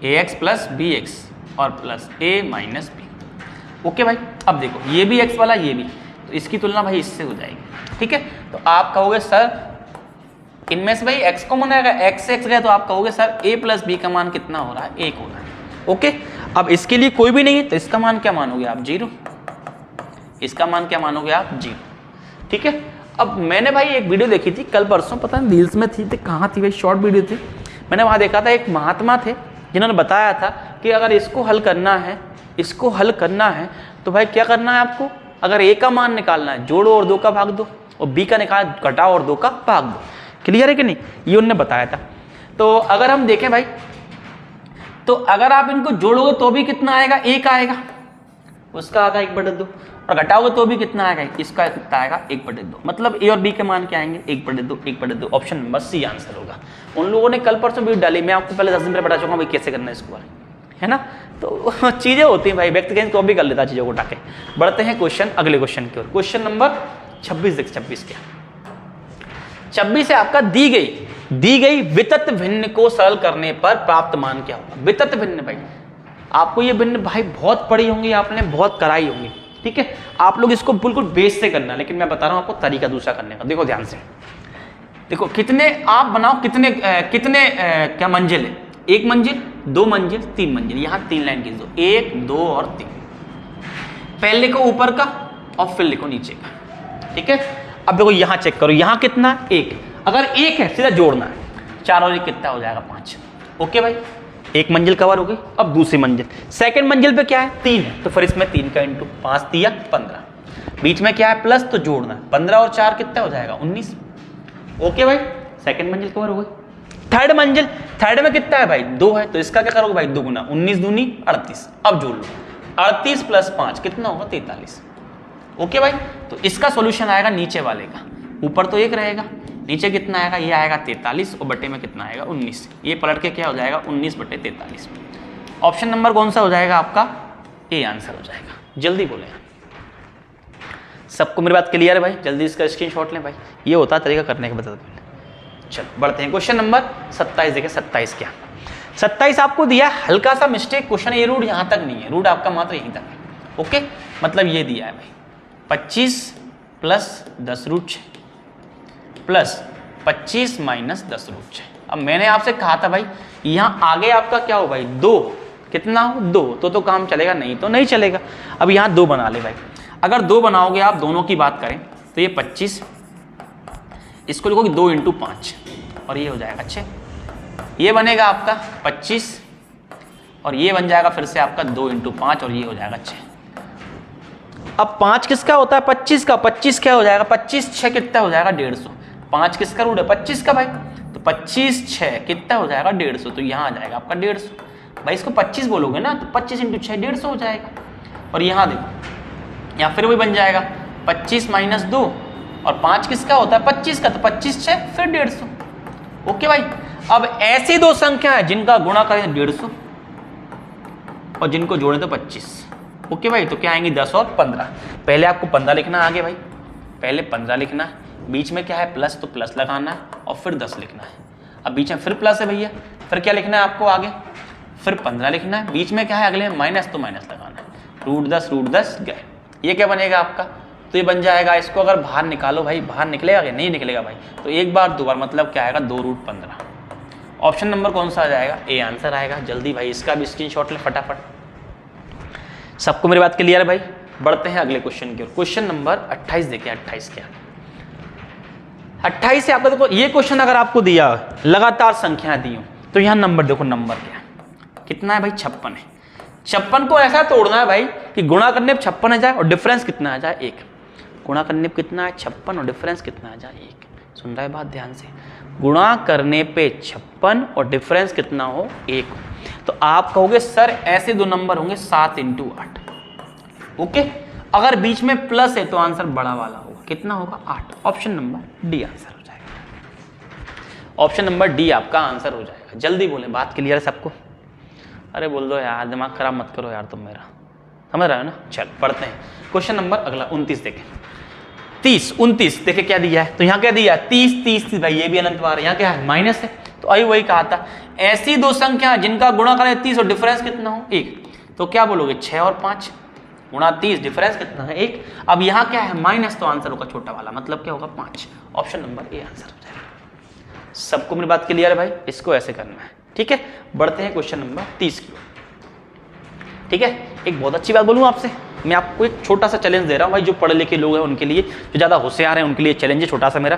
ax plus bx और plus a minus b, okay भाई। अब देखो ये भी x वाला ये भी, तो इसकी तुलना भाई इससे हो जाएगी, ठीक है। तो आप कहोगे सर इनमें से भाई x कॉमन आएगा, x से x गया तो आप कहोगे सर a प्लस b का मान कितना हो रहा है 1 हो रहा है, ओके। अब इसके लिए कोई भी नहीं है तो इसका मान क्या मानोगे आप 0, इसका मान क्या मानोगे आप 0, ठीक है। अब मैंने भाई एक वीडियो देखी थी कल परसों, पता नहीं रील्स में थी कहाँ थी भाई, शॉर्ट वीडियो थी। मैंने वहाँ देखा था एक महात्मा थे जिन्होंने बताया था कि अगर इसको हल करना है, इसको हल करना है तो भाई क्या करना है आपको, अगर a का मान निकालना है जोड़ो और 2 का भाग दो, और b का निकाल घटाओ और 2 का भाग दो। क्लियर है कि नहीं, ये उन्होंने बताया था। तो अगर हम देखें भाई, तो अगर आप इनको जोड़ोगे तो भी कितना आएगा 1 आएगा, उसका आएगा 1/2, और घटाओगे तो भी कितना आएगा, इसका कितना आएगा 1/2। मतलब a और b के मान क्या आएंगे 1/2, 1/2। ऑप्शन नंबर सी आंसर होगा। उन लोगों ने कल परसों वीडियो डाली, मैं आपको पहले 10 दिन पहले बता चुका हूँ भाई कैसे करना है इसको, है ना। तो चीजें होती हैं भाई, व्यक्ति कहीं कॉपी कर लेता चीजों को उठा के। बढ़ते हैं क्वेश्चन, अगले क्वेश्चन की ओर। क्वेश्चन नंबर 26 देख, 26 क्या 26 से आपका दी गई वितत भिन्न को सरल करने पर प्राप्त मान क्या होगा। वितत भिन्न भाई आपको ये भिन्न भाई बहुत पढ़ी होंगी, आपने बहुत कराई होंगी, ठीक है। आप लोग इसको बिल्कुल बेस से करना, लेकिन मैं बता रहा हूं आपको तरीका दूसरा करने का। देखो ध्यान से, देखो कितने आप बनाओ, कितने क्या मंजिल है, 1 मंजिल 2 मंजिल 3 मंजिल, यहां 3 लाइन खींच दो, 1 2 और 3। पहले लिखो ऊपर का और फिर लिखो नीचे का, ठीक है। अब देखो यहां चेक करो, यहां कितना 1, अगर 1 है सीधा जोड़ना है, 4 और 1 कितना हो जाएगा 5, ओके भाई। 1 मंजिल कवर हो गई। अब दूसरी मंजिल, सेकंड मंजिल पे क्या है 3 है, तो फिर इसमें 3 का इंटू 5 दिया 15, बीच में क्या है प्लस तो जोड़ना है, 15 और 4 कितना हो जाएगा 19, ओके भाई। सेकंड मंजिल कवर हो गई। थर्ड मंजिल, थर्ड में कितना है भाई 2 है, तो इसका क्या करोगे भाई 2 गुना, 19 दूनी 38। अब जोड़ लो, 38 प्लस 5 कितना होगा 43, ओके भाई। तो इसका सॉल्यूशन आएगा नीचे वाले का, ऊपर तो 1 रहेगा, नीचे कितना आएगा, ये आएगा 43 और बटे में कितना आएगा 19, ये पलट के क्या हो जाएगा 19/43। ऑप्शन नंबर कौन सा हो जाएगा आपका, ए आंसर हो जाएगा। जल्दी बोले, सबको मेरी बात क्लियर है भाई, जल्दी इसका स्क्रीनशॉट लें भाई, ये होता है तरीका करने के बता। चलो बढ़ते हैं क्वेश्चन नंबर 27 देखें। 27 क्या, 27 आपको दिया हल्का सा मिस्टेक क्वेश्चन, ये रूट यहाँ तक नहीं है, रूट आपका मात्र यहीं तक है, ओके। मतलब ये दिया है भाई 25 plus 10 root 6 plus 25 minus 10 root 6। अब मैंने आपसे कहा था भाई यहाँ आगे आपका क्या हो भाई 2, कितना हो 2, तो काम चलेगा, नहीं तो नहीं चलेगा। अब यहाँ 2 बना ले भाई, अगर 2 बनाओगे आप, दोनों की बात करें तो ये 25, इसको लिखोगे 2 × 5 और ये हो जाएगा 6, ये बनेगा आपका 25 और ये बन जाएगा फिर से आपका 2 × 5 और ये हो जाएगा 6। अब 5 किसका होता है 25 का, 25 क्या हो जाएगा 25 6 कितना हो जाएगा 150। 5 किसका रूट है 25 का भाई, तो 25 6 कितना हो जाएगा 150, तो यहाँ आ जाएगा आपका 150 भाई। इसको 25 बोलोगे ना तो 25 × 6 150 हो जाएगा। और यहाँ देखो, यहाँ फिर वही बन जाएगा 25 माइनस 2 और 5 किसका होता है 25 का, तो 25 6 फिर 150, ओके भाई। अब ऐसी 2 संख्या है जिनका गुणा करें 150 और जिनको जोड़े तो 25, ओके भाई। तो क्या आएंगे 10 और 15। पहले आपको 15 लिखना है आगे भाई, पहले 15 लिखना है, बीच में क्या है प्लस, तो प्लस लगाना है और फिर 10 लिखना है। अब बीच में फिर प्लस है भैया, फिर क्या लिखना है आपको आगे, फिर 15 लिखना है, बीच में क्या है अगले माइनस, तो माइनस लगाना है, रूट 10 गए। ये क्या बनेगा आपका, तो ये बन जाएगा, इसको अगर बाहर निकालो भाई, बाहर निकलेगा क्या, नहीं निकलेगा भाई, तो एक बार 2 बार मतलब क्या आएगा 2√15। ऑप्शन नंबर कौन सा आ जाएगा, ए आंसर आएगा। जल्दी भाई इसका भी स्क्रीनशॉट ले फटाफट। सबको मेरी बात क्लियर है भाई। बढ़ते हैं अगले क्वेश्चन की ओर। क्वेश्चन नंबर 28 देखिए। 28 क्या, 28 से आपका देखो ये क्वेश्चन अगर आपको दिया लगातार संख्याएं दी हो तो यहाँ नंबर देखो, नंबर क्या है, कितना है भाई 56 है। 56 को ऐसा तोड़ना है भाई कि गुणा करने पे 56 आ जाए और डिफरेंस कितना आ जाए 1। गुणा करने पे कितना है 56 और डिफरेंस कितना आ जाए 1। सुन रहा है बात ध्यान से, गुणा करने पे 56 और डिफरेंस कितना हो 1। तो आप कहोगे सर ऐसे दो नंबर होंगे 7 × 8। ओके, अगर बीच में प्लस है तो आंसर बड़ा वाला होगा, कितना होगा 8। ऑप्शन नंबर डी आंसर हो जाएगा। ऑप्शन नंबर डी आपका आंसर हो जाएगा। जल्दी बोले, बात क्लियर है सबको? अरे बोल दो यार, दिमाग खराब मत करो यार तुम मेरा, समझ रहे हो ना। चल पढ़ते हैं क्वेश्चन नंबर अगला 29 देखें। 30 29 देखे क्या दिया है, तो यहाँ क्या दिया है 30 30 भाई, ये भी अनंत बार, यहाँ क्या है माइनस है। तो अभी वही कहा था, ऐसी दो संख्या जिनका गुणा करें 30 और डिफरेंस कितना हो 1, तो क्या बोलोगे 6 और 5 गुणा 30, डिफरेंस कितना है 1। अब यहाँ क्या है माइनस, तो आंसर होगा छोटा वाला, मतलब क्या होगा 5। ऑप्शन नंबर ए आंसर हो जाएगा। सबको मेरी बात क्लियर है भाई? इसको ऐसे करना है, ठीक है। बढ़ते हैं क्वेश्चन नंबर 30 की। ठीक है, एक बहुत अच्छी बात बोलूँ आपसे, मैं आपको एक छोटा सा चैलेंज दे रहा हूँ भाई, जो पढ़े लिखे लोग हैं उनके लिए, जो ज़्यादा होशियार हैं उनके लिए चैलेंज है छोटा सा मेरा,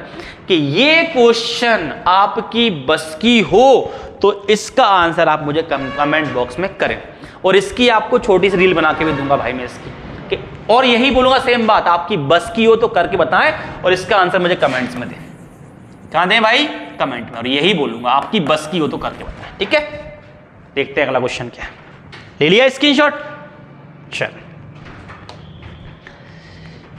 कि ये क्वेश्चन आपकी बस की हो तो इसका आंसर आप मुझे कमेंट बॉक्स में करें, और इसकी आपको छोटी सी रील बना के भी दूंगा भाई मैं इसकी, और यही बोलूंगा सेम बात, आपकी बस की हो तो करके बताएं और इसका आंसर मुझे कमेंट्स में दें। कहाँ दें भाई? कमेंट में। और यही बोलूंगा आपकी बस की हो तो करके बताएं, ठीक है। देखते हैं अगला क्वेश्चन क्या है, ले लिया स्क्रीनशॉट? चल,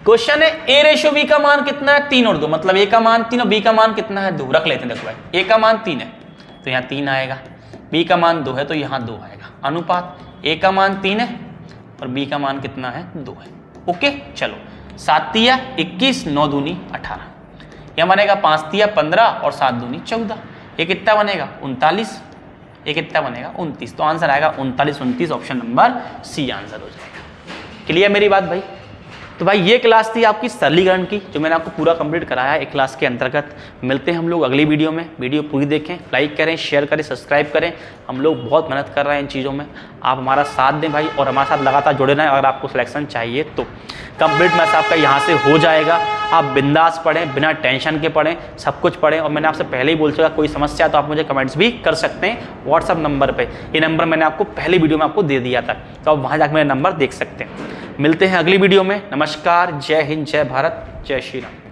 क्वेश्चन है a/b का मान कितना है 3 और 2, मतलब a का मान 3 और b का मान कितना है 2। रख लेते हैं, देखो भाई a का मान 3 है तो यहाँ 3 आएगा, b का मान 2 है तो यहाँ 2 आएगा। अनुपात a का मान 3 है और b का मान कितना है 2 है। ओके, चलो 7 तिया 21, 9 दूनी 18, यह बनेगा 5 तिया 15 और 7 दूनी 14, ये कितना बनेगा 39, ये कितना बनेगा 29। तो आंसर आएगा 39 29, ऑप्शन नंबर सी आंसर हो जाएगा। क्लियर मेरी बात भाई? तो भाई ये क्लास थी आपकी सरलीकरण की, जो मैंने आपको पूरा कंप्लीट कराया एक क्लास के अंतर्गत। मिलते हैं हम लोग अगली वीडियो में, वीडियो पूरी देखें, लाइक करें, शेयर करें, सब्सक्राइब करें। हम लोग बहुत मेहनत कर रहे हैं इन चीज़ों में, आप हमारा साथ दें भाई, और हमारे साथ लगातार जुड़े रहें। अगर आपको सिलेक्शन चाहिए तो कंप्लीट मैथ्स आपका यहाँ से हो जाएगा। आप बिंदास पढ़ें, बिना टेंशन के पढ़ें, सब कुछ पढ़ें। और मैंने आपसे पहले ही बोल चुका, कोई समस्या तो आप मुझे कमेंट्स भी कर सकते हैं व्हाट्सअप नंबर पे। ये नंबर मैंने आपको पहली वीडियो में आपको दे दिया था, तो आप वहाँ जाकर मेरा नंबर देख सकते हैं। मिलते हैं अगली वीडियो में। नमस्कार, जय हिंद, जय भारत, जय श्री राम।